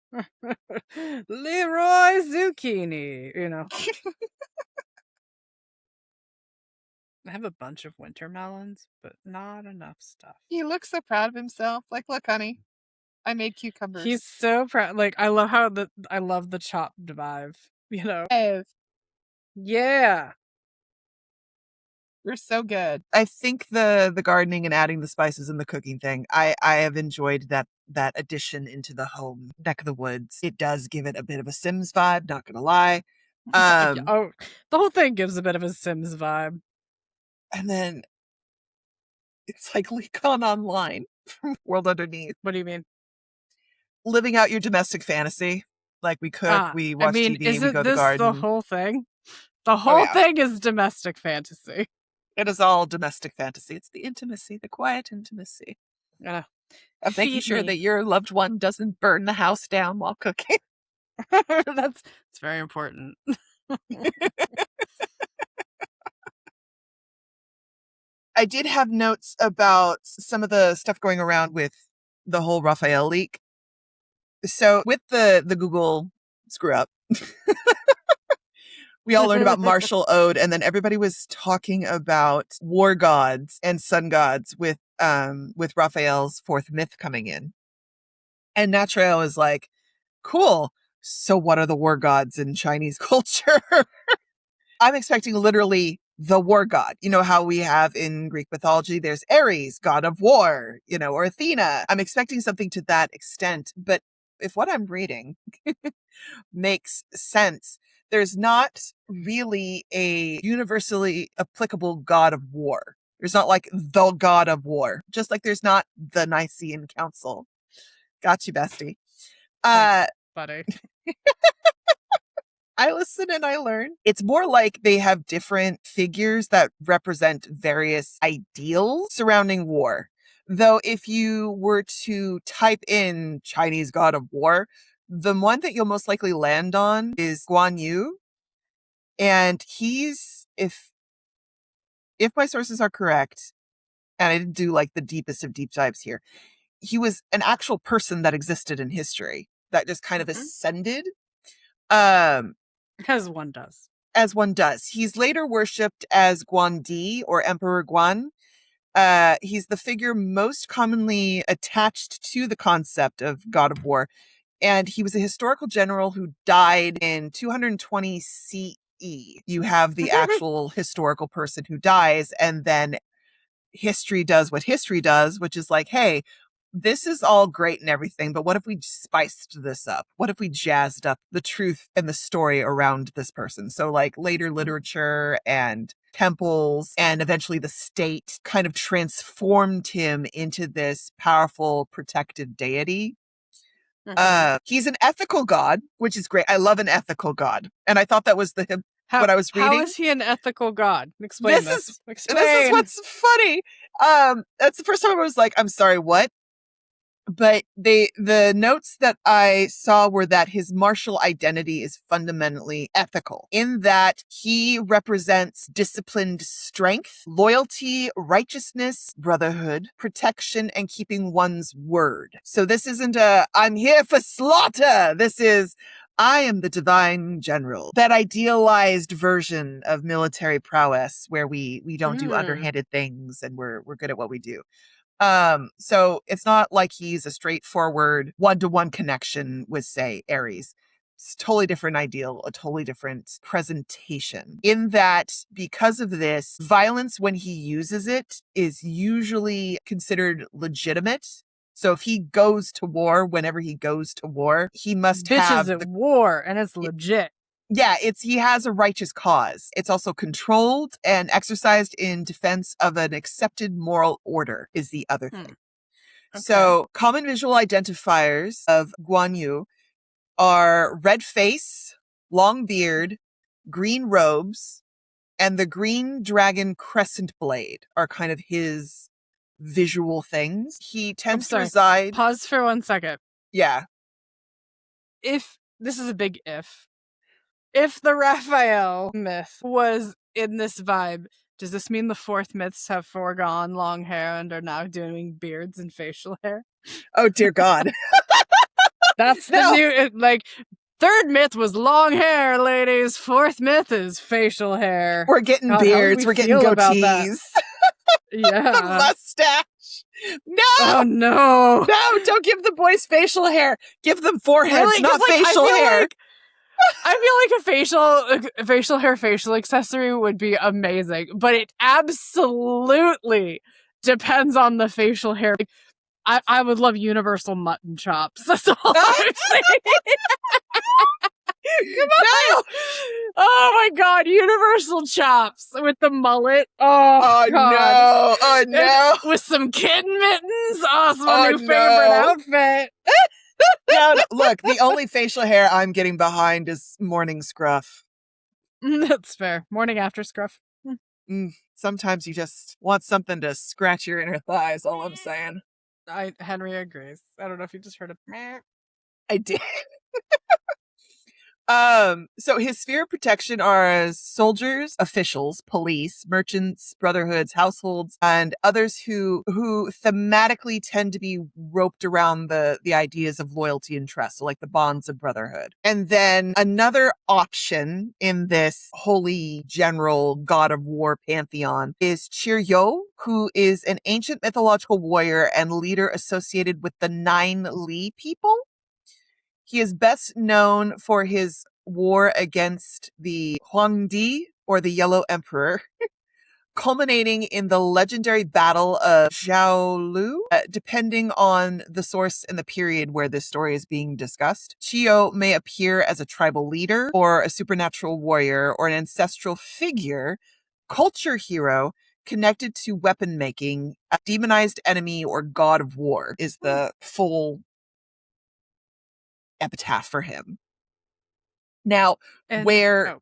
Leroy Zucchini, you know. I have a bunch of winter melons, but not enough stuff. He looks so proud of himself. Like, look, honey, I made cucumbers. He's so proud. Like, I love the chopped vibe, you know. Yeah. You're so good. I think the gardening and adding the spices and the cooking thing, I have enjoyed that addition into the home neck of the woods. It does give it a bit of a Sims vibe, not gonna lie. The whole thing gives a bit of a Sims vibe. And then it's like Recon Online from World Underneath. What do you mean? Living out your domestic fantasy. Like, we cook, we watch TV, we go to the garden. The whole thing? The whole thing is domestic fantasy. It is all domestic fantasy. It's the intimacy, the quiet intimacy. Of making sure that your loved one doesn't burn the house down while cooking. It's very important. I did have notes about some of the stuff going around with the whole Rafayel leak. So with the Google screw up, we all learned about Martial Ode, and then everybody was talking about war gods and sun gods with Raphael's 4th myth coming in. And Natrael is like, cool. So what are the war gods in Chinese culture? I'm expecting literally the war god. You know how we have in Greek mythology, there's Ares, god of war, you know, or Athena. I'm expecting something to that extent. But if what I'm reading makes sense, there's not really a universally applicable god of war. There's not like the god of war, just like there's not the Nicene Council. Got you, bestie. Thanks, buddy. I listen and I learn. It's more like they have different figures that represent various ideals surrounding war. Though if you were to type in Chinese god of war, the one that you'll most likely land on is Guan Yu. And he's, if my sources are correct, and I didn't do like the deepest of deep dives here, he was an actual person that existed in history that just kind of ascended. As one does. As one does. He's later worshipped as Guan Di or Emperor Guan. He's the figure most commonly attached to the concept of God of War. And he was a historical general who died in 220 CE. You have the actual historical person who dies, and then history does what history does, which is like, hey, this is all great and everything, but what if we spiced this up? What if we jazzed up the truth and the story around this person? So like later literature and temples and eventually the state kind of transformed him into this powerful protective deity. He's an ethical god, which is great. I love an ethical god. And I thought that was what I was reading. How is he an ethical god? Explain this. This is what's funny. That's the first time I was like, I'm sorry, what? But the notes that I saw were that his martial identity is fundamentally ethical, in that he represents disciplined strength, loyalty, righteousness, brotherhood, protection, and keeping one's word. So this isn't I'm here for slaughter. This is, I am the divine general. That idealized version of military prowess where we don't do underhanded things and we're good at what we do. So it's not like he's a straightforward one-to-one connection with, say, Ares. It's a totally different ideal, a totally different presentation. In that, because of this, violence when he uses it is usually considered legitimate. So if he goes to war, whenever he goes to war, he must have Bitches at war, and it's legit. Yeah, he has a righteous cause. It's also controlled and exercised in defense of an accepted moral order is the other thing. Okay. So common visual identifiers of Guan Yu are red face, long beard, green robes, and the green dragon crescent blade are kind of his visual things. He tends to reside... Pause for 1 second. Yeah. This is a big if the Rafayel myth was in this vibe, does this mean the fourth myths have foregone long hair and are now doing beards and facial hair? Oh, dear God. That's the new, third myth was long hair, ladies. Fourth myth is facial hair. We're getting beards. We're getting goatees. Yeah. Mustache. No! Oh, no. No, don't give the boys facial hair. Give them foreheads, not facial hair. I feel like a facial accessory would be amazing, but it absolutely depends on the facial hair. I would love universal mutton chops. That's all I'm saying. No! Oh my God, universal chops with the mullet. Oh God. No! Oh no! And with some kitten mittens. Oh, it's my new favorite outfit. No, look, the only facial hair I'm getting behind is morning scruff. That's fair. Morning after scruff. Sometimes you just want something to scratch your inner thighs, all I'm saying. Henry agrees. I don't know if you just heard a meh. I did. So his sphere of protection are as soldiers, officials, police, merchants, brotherhoods, households, and others who thematically tend to be roped around the ideas of loyalty and trust, so like the bonds of brotherhood. And then another option in this holy general god of war pantheon is Chiryo, who is an ancient mythological warrior and leader associated with the 9 Li people. He is best known for his war against the Huangdi, or the Yellow Emperor, culminating in the legendary Battle of Zhaolu. Depending on the source and the period where this story is being discussed, Chiyo may appear as a tribal leader, or a supernatural warrior, or an ancestral figure, culture hero, connected to weapon making. A demonized enemy or god of war is the full epitaph for him. Now, where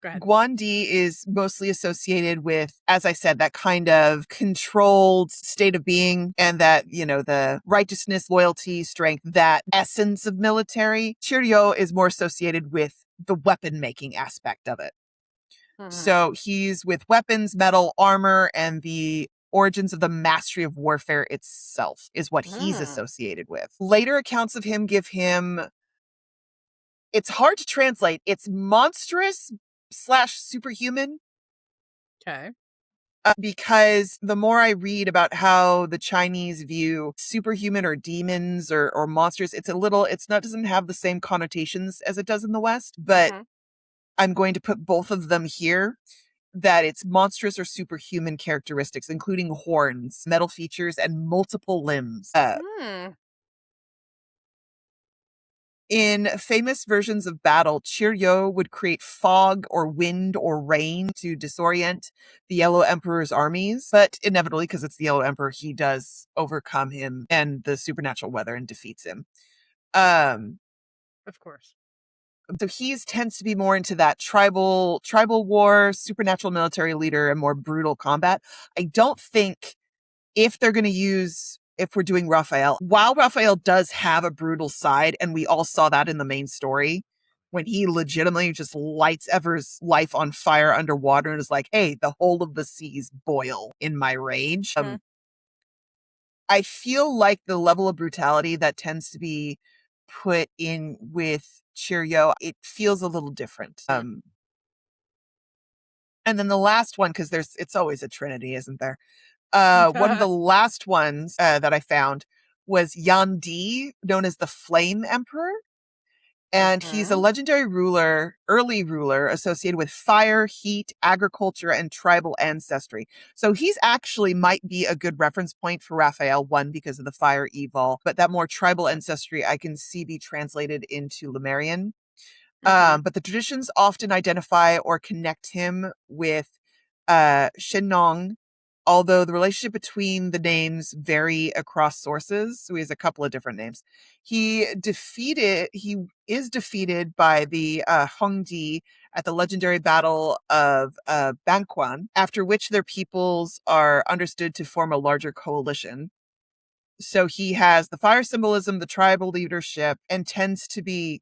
Guandi is mostly associated with, as I said, that kind of controlled state of being, and that, the righteousness, loyalty, strength, that essence of military, Chiryo is more associated with the weapon making aspect of it. So he's with weapons, metal, armor, and the origins of the mastery of warfare itself is what he's associated with. Later accounts of him give him... It's hard to translate. It's monstrous / superhuman. Okay. Because the more I read about how the Chinese view superhuman or demons or monsters, doesn't have the same connotations as it does in the West, but I'm going to put both of them here, that it's monstrous or superhuman characteristics, including horns, metal features, and multiple limbs. In famous versions of battle, Chiryo would create fog or wind or rain to disorient the Yellow Emperor's armies. But inevitably, because it's the Yellow Emperor, he does overcome him and the supernatural weather and defeats him. Of course. So he tends to be more into that tribal war, supernatural military leader, and more brutal combat. I don't think if they're going to use, if we're doing Rafayel, while Rafayel does have a brutal side, and we all saw that in the main story, when he legitimately just lights Ever's life on fire underwater and is like, hey, the whole of the seas boil in my rage. I feel like the level of brutality that tends to be put in with Cheerio, it feels a little different. And then the last one, because it's always a trinity, isn't there? One of the last ones that I found was Yandi, known as the Flame Emperor. And he's a legendary ruler, early ruler, associated with fire, heat, agriculture, and tribal ancestry. So he's actually might be a good reference point for Rafayel, one, because of the fire evol, but that more tribal ancestry I can see be translated into Lemurian. But the traditions often identify or connect him with Shenong, although the relationship between the names vary across sources. So he has a couple of different names. He is defeated by the Hongdi at the legendary battle of Banquan, after which their peoples are understood to form a larger coalition. So he has the fire symbolism, the tribal leadership, and tends to be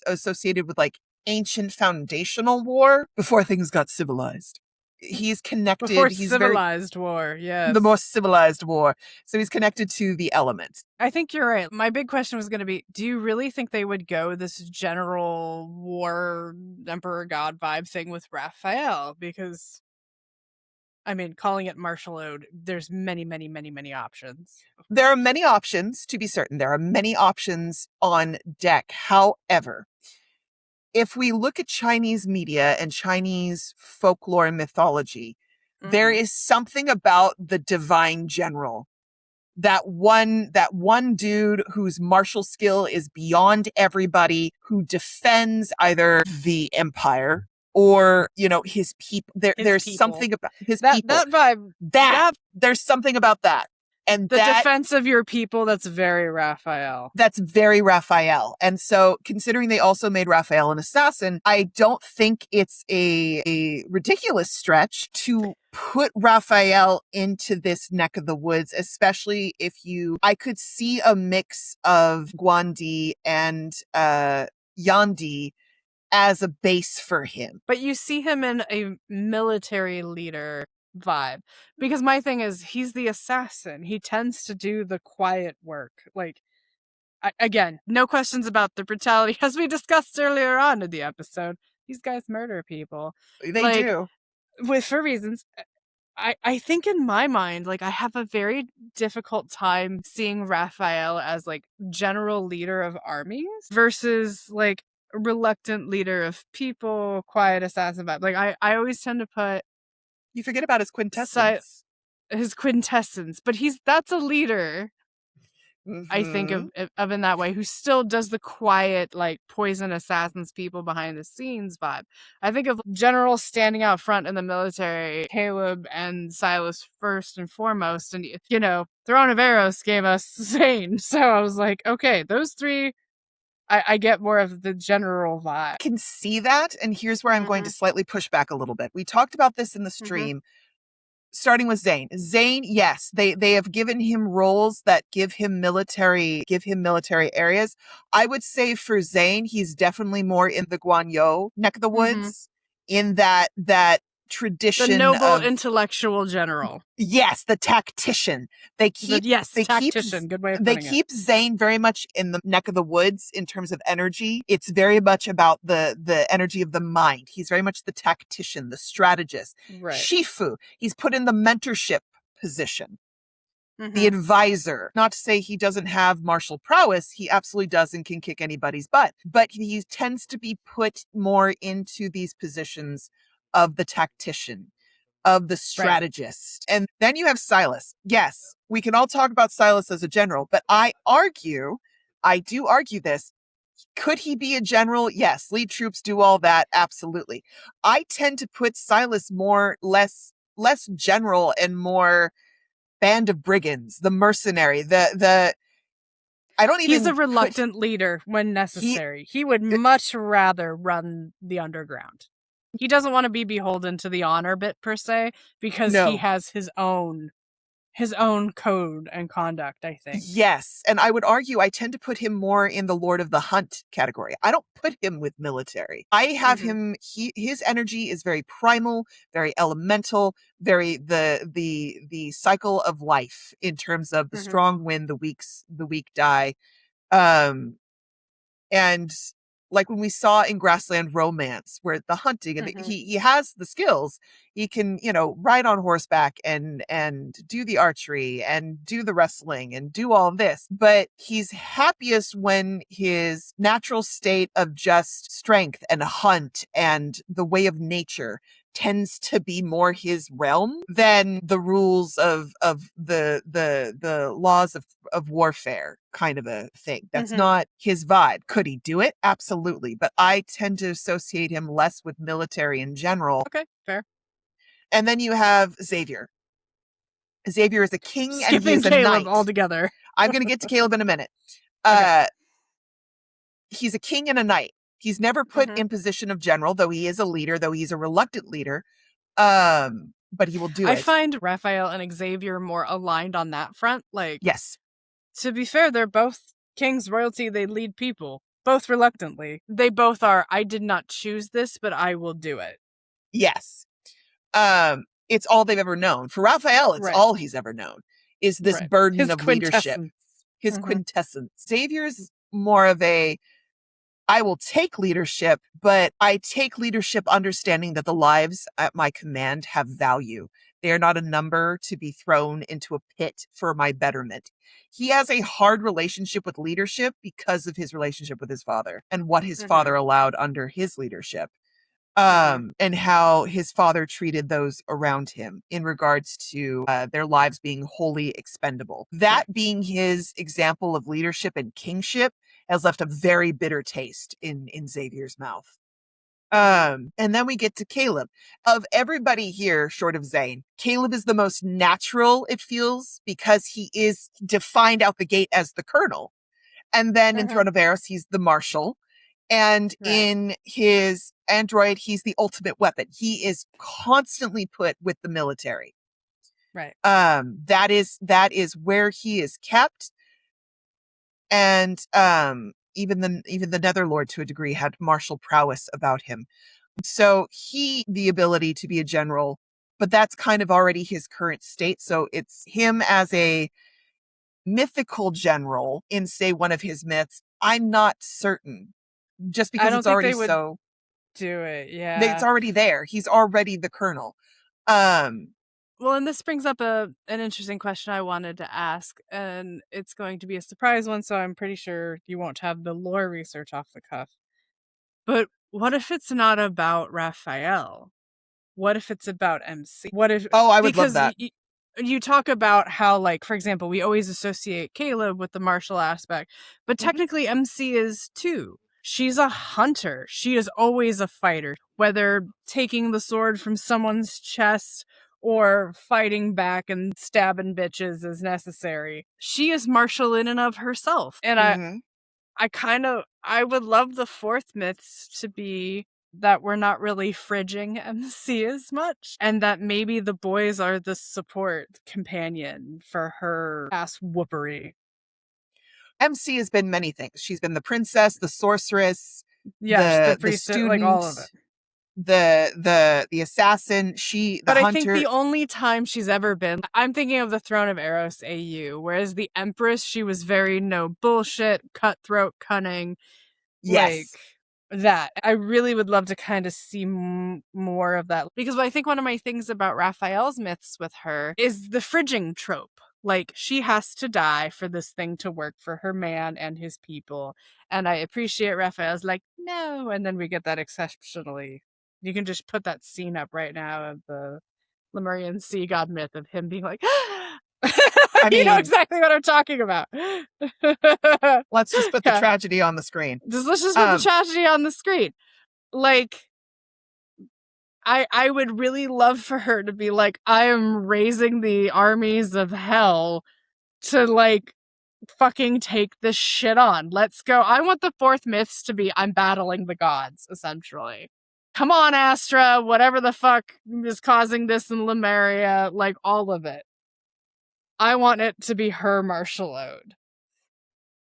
associated with like ancient foundational war before things got civilized. He's connected. Before he's civilized war, yes. The more civilized war. So he's connected to the elements. I think you're right. My big question was going to be, do you really think they would go this general war emperor god vibe thing with Raphael? Because, I mean, calling it Martial Ode, there's many, many, many, many options. There are many options, to be certain. There are many options on deck. However, if we look at Chinese media and Chinese folklore and mythology, there is something about the divine general. That one dude whose martial skill is beyond everybody, who defends either the empire or, his people. There's something about his people. That vibe. There's something about that. And the defense of your people, that's very Raphael. That's very Raphael. And so, considering they also made Raphael an assassin, I don't think it's a ridiculous stretch to put Raphael into this neck of the woods, especially if I could see a mix of Guandi and Yandi as a base for him. But you see him in a military leader vibe, because my thing is, he's the assassin. He tends to do the quiet work. Like, again, no questions about the brutality, as we discussed earlier on in the episode. These guys murder people. They do. For reasons. I think in my mind, like, I have a very difficult time seeing Raphael as, like, general leader of armies versus, like, reluctant leader of people, quiet assassin vibe. Like, I always tend to put... You forget about his quintessence. His quintessence. But that's a leader, I think of in that way, who still does the quiet, like, poison assassins people behind the scenes vibe. I think of generals standing out front in the military, Caleb and Sylus first and foremost, and, Throne of Arrows gave us Zayne. So I was like, okay, those three, I get more of the general vibe. I can see that, and here's where I'm going to slightly push back a little bit. We talked about this in the stream. Starting with Zayne. Zayne, yes, they have given him roles that give him military areas. I would say for Zayne, he's definitely more in the Guanyu neck of the woods, in that tradition. The noble intellectual general. Yes, the tactician. Tactician. Good way of putting it. They keep Zayne very much in the neck of the woods in terms of energy. It's very much about the energy of the mind. He's very much the tactician, the strategist. Right. Shifu, he's put in the mentorship position. The advisor. Not to say he doesn't have martial prowess. He absolutely does and can kick anybody's butt. But he tends to be put more into these positions of the tactician, of the strategist. Right. And then you have Sylus. Yes, we can all talk about Sylus as a general, but I do argue this. Could he be a general? Yes. Lead troops, do all that. Absolutely. I tend to put Sylus less general and more band of brigands, the mercenary, He's a reluctant leader when necessary. He would much rather run the underground. He doesn't want to be beholden to the honor bit per se, because he has his own his own code and conduct, I think. Yes. And I would argue I tend to put him more in the Lord of the Hunt category. I don't put him with military. I have him, his energy is very primal, very elemental, very the cycle of life in terms of the strong win, the weak die. And like when we saw in Grassland Romance, where the hunting and he has the skills, he can, you know, ride on horseback and do the archery and do the wrestling and do all this, but he's happiest when his natural state of just strength and hunt and the way of nature tends to be more his realm than the rules of the laws of warfare kind of a thing. That's not his vibe. Could he do it? Absolutely. But I tend to associate him less with military in general. Okay, fair. And then you have Xavier. Xavier is a king and he is a Caleb knight. altogether. I'm going to get to Caleb in a minute. He's a king and a knight. He's never put in position of general, though he is a leader, though he's a reluctant leader. But he will do it. I find Rafayel and Xavier more aligned on that front. Like, yes. To be fair, they're both kings, royalty, they lead people. Both reluctantly. They both are, I did not choose this, but I will do it. Yes. It's all they've ever known. For Rafayel, it's all he's ever known, is this burden of leadership. His quintessence. Xavier's more of a, I will take leadership, but I take leadership understanding that the lives at my command have value. They are not a number to be thrown into a pit for my betterment. He has a hard relationship with leadership because of his relationship with his father and what his father allowed under his leadership. And how his father treated those around him in regards to their lives being wholly expendable. That being his example of leadership and kingship has left a very bitter taste in Xavier's mouth. And then we get to Caleb. Of everybody here, short of Zayne, Caleb is the most natural, it feels, because he is defined out the gate as the colonel. And then in Throne of Eros, he's the marshal. And in his android, he's the ultimate weapon. He is constantly put with the military. Right. That is where he is kept. And even the Netherlord, to a degree, had martial prowess about him. So the ability to be a general, but that's kind of already his current state. So it's him as a mythical general in, say, one of his myths. I'm not certain. Just because it's already so do it, yeah. It's already there. He's already the colonel. Well, and this brings up an interesting question I wanted to ask, and it's going to be a surprise one, so I'm pretty sure you won't have the lore research off the cuff. But what if it's not about Rafayel? What if it's about MC? What if? Oh, I would love that. You talk about how, like, for example, we always associate Caleb with the martial aspect, but technically MC is too. She's a hunter. She is always a fighter, whether taking the sword from someone's chest or fighting back and stabbing bitches as necessary. She is martial in and of herself. And I would love the fourth myths to be that we're not really fridging MC as much, and that maybe the boys are the support companion for her ass whoopery. MC has been many things. She's been the princess, the sorceress, the priestess, student, like all of it. The assassin, but hunter. I think the only time she's ever been, I'm thinking of the Throne of Eros AU, whereas the Empress, she was very no bullshit, cutthroat, cunning. Yes. Like that. I really would love to kind of see more of that, because I think one of my things about Raphael's myths with her is the fridging trope. Like, she has to die for this thing to work for her man and his people. And I appreciate Raphael's like, no. And then we get that exceptionally. You can just put that scene up right now of the Lemurian sea god myth of him being like, you know exactly what I'm talking about. Let's just put the tragedy on the screen. Let's just put the tragedy on the screen. Like, I would really love for her to be like, I am raising the armies of hell to, like, fucking take this shit on. Let's go. I want the fourth myths to be, I'm battling the gods, essentially. Come on, Astra, whatever the fuck is causing this in Lemuria, like, all of it. I want it to be her Martial Ode.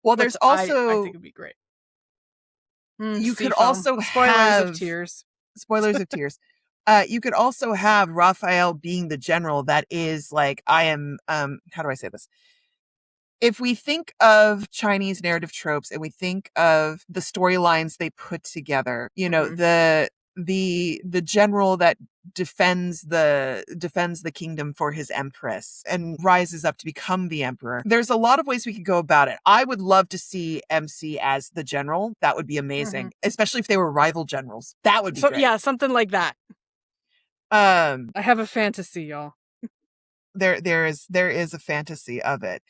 Well, there's also... I think it'd be great. You could Seafoam. also Spoilers have... of tears. Spoilers of tears. You could also have Rafayel being the general that is like, I am, how do I say this? If we think of Chinese narrative tropes and we think of the storylines they put together, you know, the general that defends the kingdom for his empress and rises up to become the emperor. There's a lot of ways we could go about it. I would love to see MC as the general. That would be amazing, especially if they were rival generals. That would be great. Yeah, something like that. I have a fantasy, y'all. There is a fantasy of it.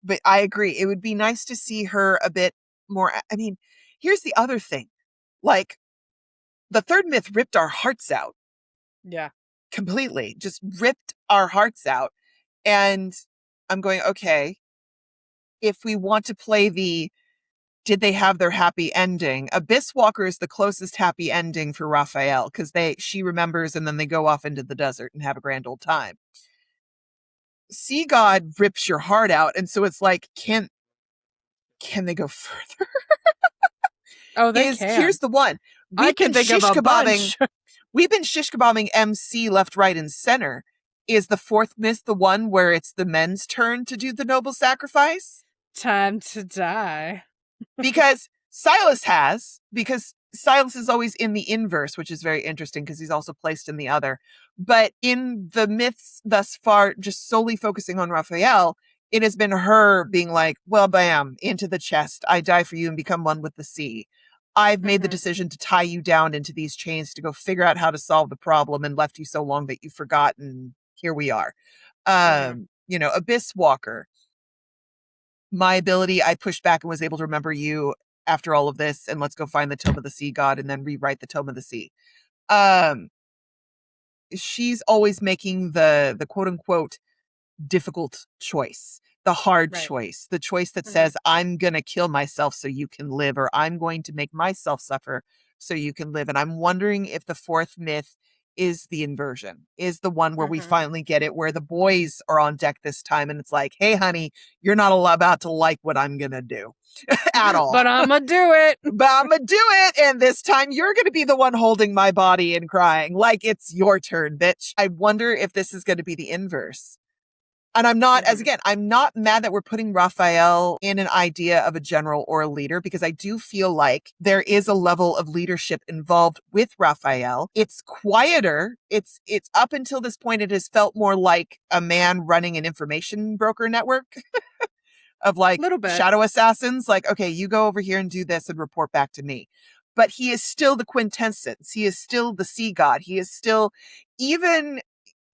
But I agree. It would be nice to see her a bit more. I mean, here's the other thing. Like, the third myth ripped our hearts out. Yeah. Completely. Just ripped our hearts out. And I'm going, okay, if we want to play the, did they have their happy ending? Abyss Walker is the closest happy ending for Rafayel, because she remembers and then they go off into the desert and have a grand old time. Sea God rips your heart out, and so it's like, can they go further? Oh, they can. Here's the one. We've been shish kebabbing MC left, right, and center. Is the fourth myth the one where it's the men's turn to do the noble sacrifice? Time to die. Because Sylus is always in the inverse, which is very interesting because he's also placed in the other. But in the myths thus far, just solely focusing on Rafayel, it has been her being like, well, bam, into the chest. I die for you and become one with the sea. I've made the decision to tie you down into these chains to go figure out how to solve the problem and left you so long that you've forgotten. Here we are. You know, Abyss Walker. My ability, I pushed back and was able to remember you after all of this, and let's go find the Tome of the Sea God and then rewrite the Tome of the Sea. She's always making the quote unquote difficult choice, the hard choice, the choice that says, I'm going to kill myself so you can live, or I'm going to make myself suffer so you can live. And I'm wondering if the fourth myth is the inversion, is the one where we finally get it, where the boys are on deck this time. And it's like, hey, honey, you're not about to like what I'm going to do at all. But I'm going to do it. And this time you're going to be the one holding my body and crying like it's your turn, bitch. I wonder if this is going to be the inverse. And I'm not, I'm not mad that we're putting Rafayel in an idea of a general or a leader, because I do feel like there is a level of leadership involved with Rafayel. It's quieter. It's up until this point, it has felt more like a man running an information broker network of like shadow assassins. Like, okay, you go over here and do this and report back to me. But he is still the quintessence. He is still the sea god. He is still, even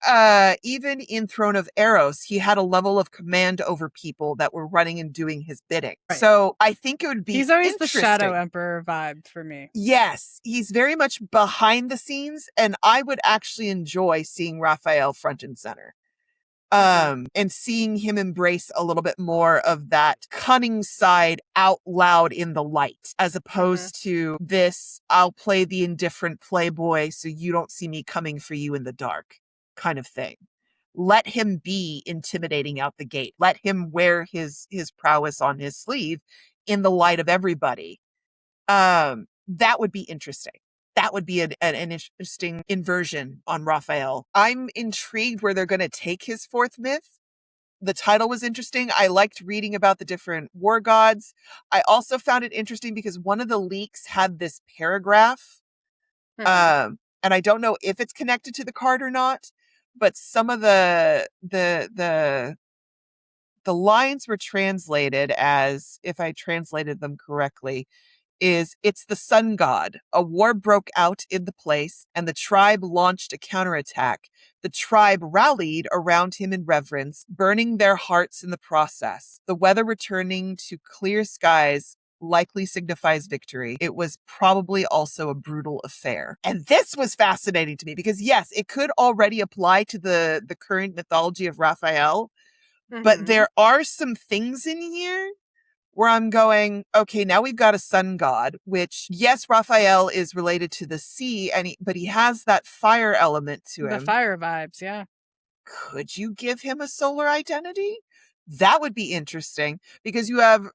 in Throne of Eros, he had a level of command over people that were running and doing his bidding. Right. So I think it would be He's always the Shadow Emperor vibe for me. Yes, he's very much behind the scenes, and I would actually enjoy seeing Rafayel front and center. And seeing him embrace a little bit more of that cunning side out loud in the light, as opposed to this, I'll play the indifferent playboy so you don't see me coming for you in the dark kind of thing. Let him be intimidating out the gate. Let him wear his prowess on his sleeve in the light of everybody. That would be interesting. That would be an interesting inversion on Rafayel. I'm intrigued where they're going to take his fourth myth. The title was interesting. I liked reading about the different war gods. I also found it interesting because one of the leaks had this paragraph. And I don't know if it's connected to the card or not, but some of the lines were translated as, if I translated them correctly, it's the sun god. A war broke out in the place, and the tribe launched a counterattack. The tribe rallied around him in reverence, burning their hearts in the process. The weather returning to clear skies likely signifies victory. It was probably also a brutal affair. And this was fascinating to me because, yes, it could already apply to the current mythology of Rafayel, but there are some things in here where I'm going, okay, now we've got a sun god, which, yes, Rafayel is related to the sea, but he has that fire element to him. The fire vibes, yeah. could you give him a solar identity? That would be interesting because you have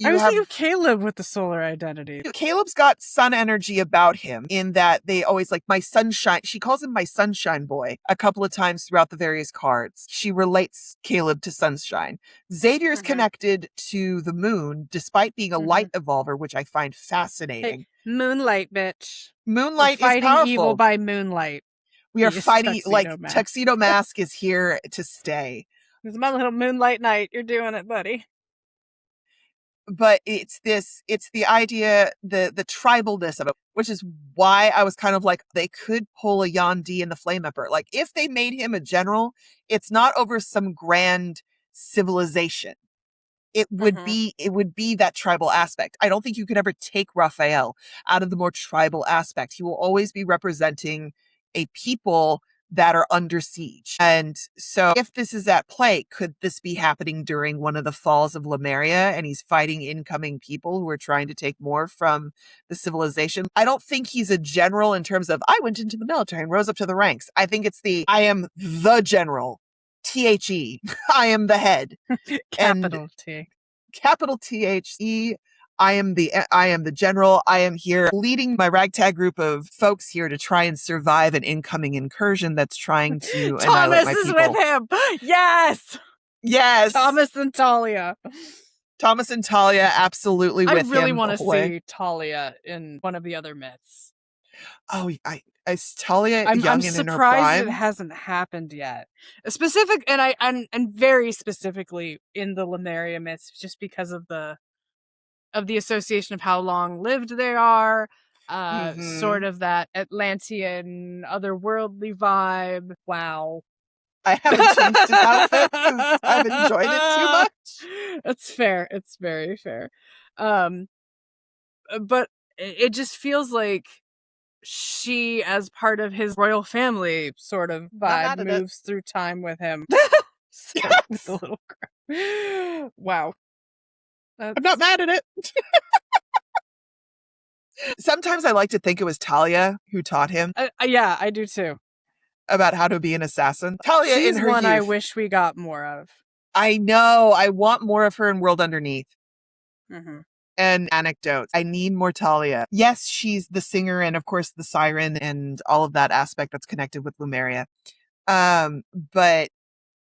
I was thinking of Caleb with the solar identity. Caleb's got sun energy about him in that they always like my sunshine. She calls him my sunshine boy a couple of times throughout the various cards. She relates Caleb to sunshine. Xavier's connected to the moon despite being a light evolver, which I find fascinating. Hey, moonlight, bitch. Moonlight We're fighting is powerful. Evil by moonlight. We are fighting Tuxedo Mask is here to stay. It's my little moonlight night. You're doing it, buddy. But it's the idea, the tribalness of it, which is why I was kind of like, they could pull a Yandi in the Flame Emperor. Like, if they made him a general, it's not over some grand civilization. It would be that tribal aspect. I don't think you could ever take Rafayel out of the more tribal aspect. He will always be representing a people that are under siege. And so if this is at play, could this be happening during one of the falls of Lemuria and he's fighting incoming people who are trying to take more from the civilization? I don't think he's a general in terms of, I went into the military and rose up to the ranks. I think it's I am the general. THE. I am the head. Capital T. Capital THE. I am the general. I am here leading my ragtag group of folks here to try and survive an incoming incursion that's trying to annihilate my people. Thomas is with him. Yes. Yes. Thomas and Talia. Thomas and Talia absolutely with him. I really want to see Talia in one of the other myths. Oh, is Talia young I'm and in her surprised prime? it hasn't happened yet. And very specifically in the Lemuria myths, just because of the association of how long lived they are, sort of that Atlantean otherworldly vibe. Wow. I haven't changed his outfit because I've enjoyed it too much. That's fair. It's very fair. But it just feels like she, as part of his royal family sort of vibe, moves through time with him. With the little girl. Wow. I'm not mad at it. Sometimes I like to think it was Talia who taught him. Yeah, I do too. About how to be an assassin. Talia She's in her one youth. I wish we got more of. I know. I want more of her in World Underneath. And anecdotes. I need more Talia. Yes, she's the singer and of course the siren and all of that aspect that's connected with Lemuria. But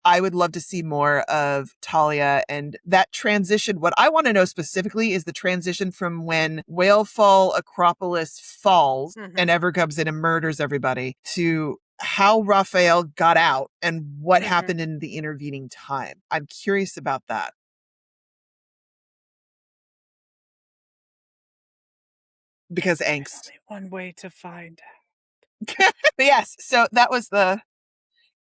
I would love to see more of Talia and that transition. What I want to know specifically is the transition from when Whalefall Acropolis falls and Ever comes in and murders everybody to how Rafayel got out and what happened in the intervening time. I'm curious about that. Because angst. Only one way to find out. But yes, so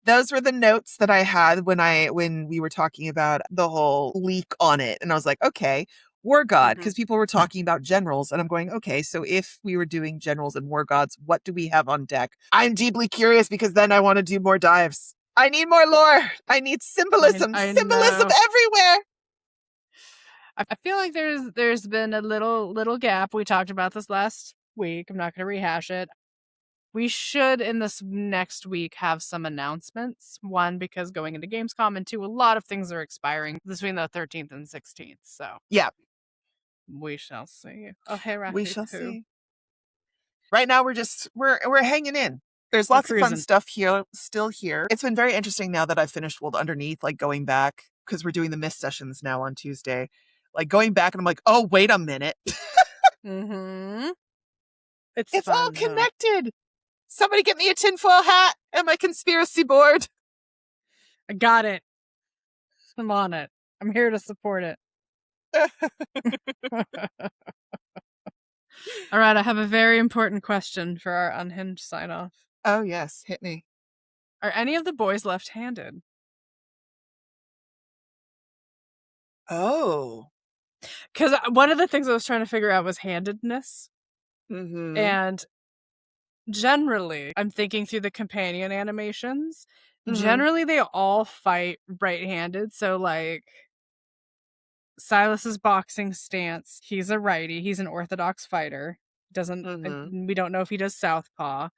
those were the notes that I had when we were talking about the whole leak on it. And I was like, okay, War God, because people were talking about generals. And I'm going, okay, so if we were doing generals and war gods, what do we have on deck? I'm deeply curious because then I want to do more dives. I need more lore. I need symbolism. Symbolism everywhere. I feel like there's been a little gap. We talked about this last week. I'm not going to rehash it. We should, in this next week, have some announcements. One, because going into Gamescom, and two, a lot of things are expiring between the 13th and 16th. So yeah, we shall see. Oh, hey, Rafi, we shall see. Right now, we're hanging in. There's lots of fun stuff still here. It's been very interesting now that I've finished World Underneath, like going back, because we're doing the Myth sessions now on Tuesday. Like going back and I'm like, oh, wait a minute. It's fun, all connected. Somebody get me a tinfoil hat and my conspiracy board. I got it. I'm on it. I'm here to support it. All right, I have a very important question for our Unhinged Sign-off. Oh, yes. Hit me. Are any of the boys left-handed? Oh. Because one of the things I was trying to figure out was handedness. And generally, I'm thinking through the companion animations. Generally, they all fight right-handed. So, like, Sylus's boxing stance, he's a righty. He's an orthodox fighter. We don't know if he does southpaw.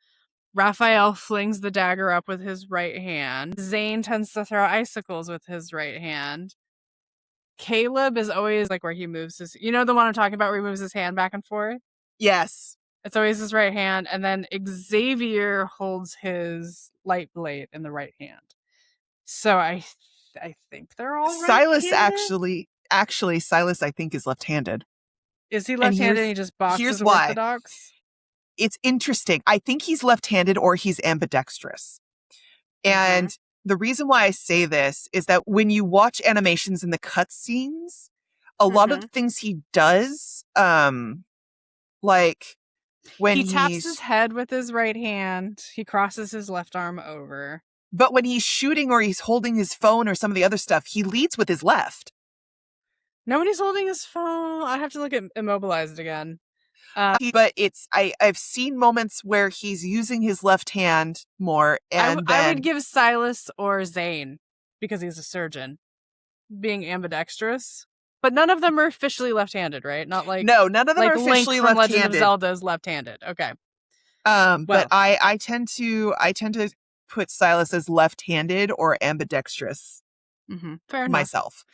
Raphael flings the dagger up with his right hand. Zayne tends to throw icicles with his right hand. Caleb is always like where he moves his, you know, the one I'm talking about where he moves his hand back and forth? Yes. It's always his right hand. And then Xavier holds his light blade in the right hand. So I think they're all Sylus right-handed. actually, Sylus, I think, is left-handed. Is he left-handed and he just boxes with why. the dogs? It's interesting. I think he's left-handed or he's ambidextrous. And the reason why I say this is that when you watch animations in the cutscenes, a lot of the things he does, like when he taps his head with his right hand, he crosses his left arm over. But when he's shooting or he's holding his phone or some of the other stuff, he leads with his left. No, when he's holding his phone, I have to look at Immobilized again. But I've seen moments where he's using his left hand more. And I would give Sylus or Zayne, because he's a surgeon, being ambidextrous. But none of them are officially left-handed, right? Not like no, none of them like are officially Link from left-handed. Legend of Zelda is left-handed. Okay. But I tend to put Sylus as left-handed or ambidextrous. Fair enough. Myself.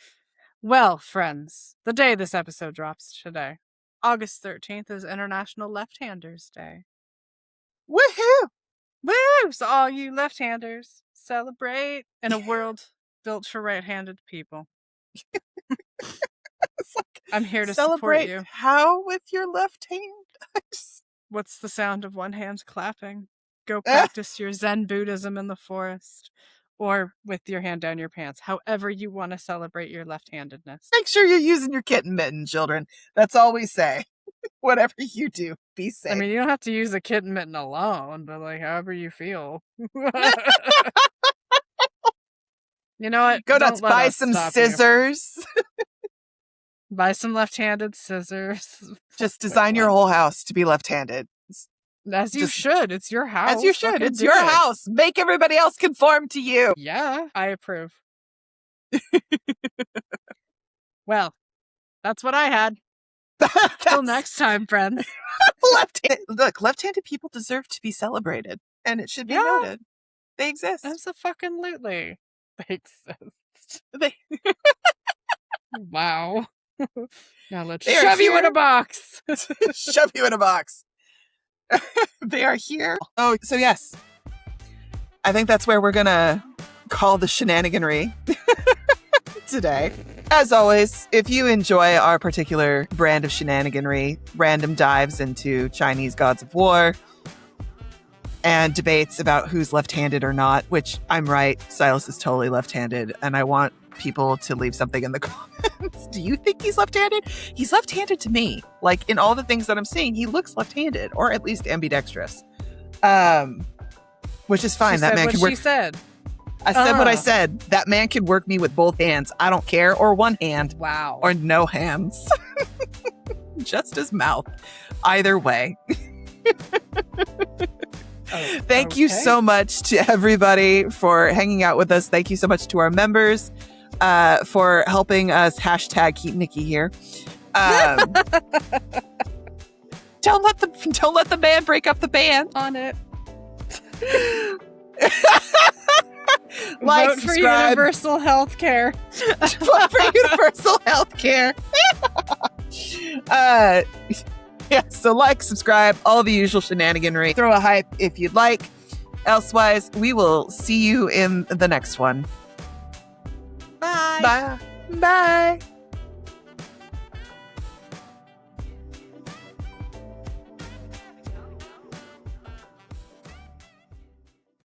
Well, friends, the day this episode drops today, August 13th, is International Left-Handers Day. Woohoo! Woo! So all you left-handers, celebrate in a world built for right-handed people. I'm here to support you. How with your left hand? What's the sound of one hand clapping? Go practice your Zen Buddhism in the forest. Or with your hand down your pants. However you want to celebrate your left-handedness. Make sure you're using your kitten mitten, children. That's all we say. Whatever you do, be safe. I mean, you don't have to use a kitten mitten alone, but like however you feel. You know what? Go nuts. Buy some scissors. Buy some left-handed scissors. Just design your whole house to be left-handed. As you should. It's your house. As you should. It's your house. Make everybody else conform to you. Yeah, I approve. Well, that's what I had. Till next time, friends. Left-handed people deserve to be celebrated. And it should be noted. They exist. Absolutely. They exist. Wow. Now let's shove you in a box. Shove you in a box. They are here. Oh, so yes. I think that's where we're gonna call the shenaniganry today. As always, if you enjoy our particular brand of shenaniganry, random dives into Chinese gods of war, and debates about who's left-handed or not, which I'm right, Sylus is totally left-handed, and I want people to leave something in the comments. Do you think he's left-handed? He's left-handed to me. Like, in all the things that I'm seeing, he looks left-handed, or at least ambidextrous. Which is fine. That man can work. She said. I said what I said. That man could work me with both hands. I don't care. Or one hand. Wow. Or no hands. Just his mouth. Either way. Thank you so much to everybody for hanging out with us. Thank you so much to our members for helping us #keep Nikki here. Don't let the band break up the band. On it. Like, vote for universal health care. Vote for universal health care. Yeah, so like, subscribe, all the usual shenaniganry. Throw a hype if you'd like. Elsewise, we will see you in the next one. Bye. Bye. Bye.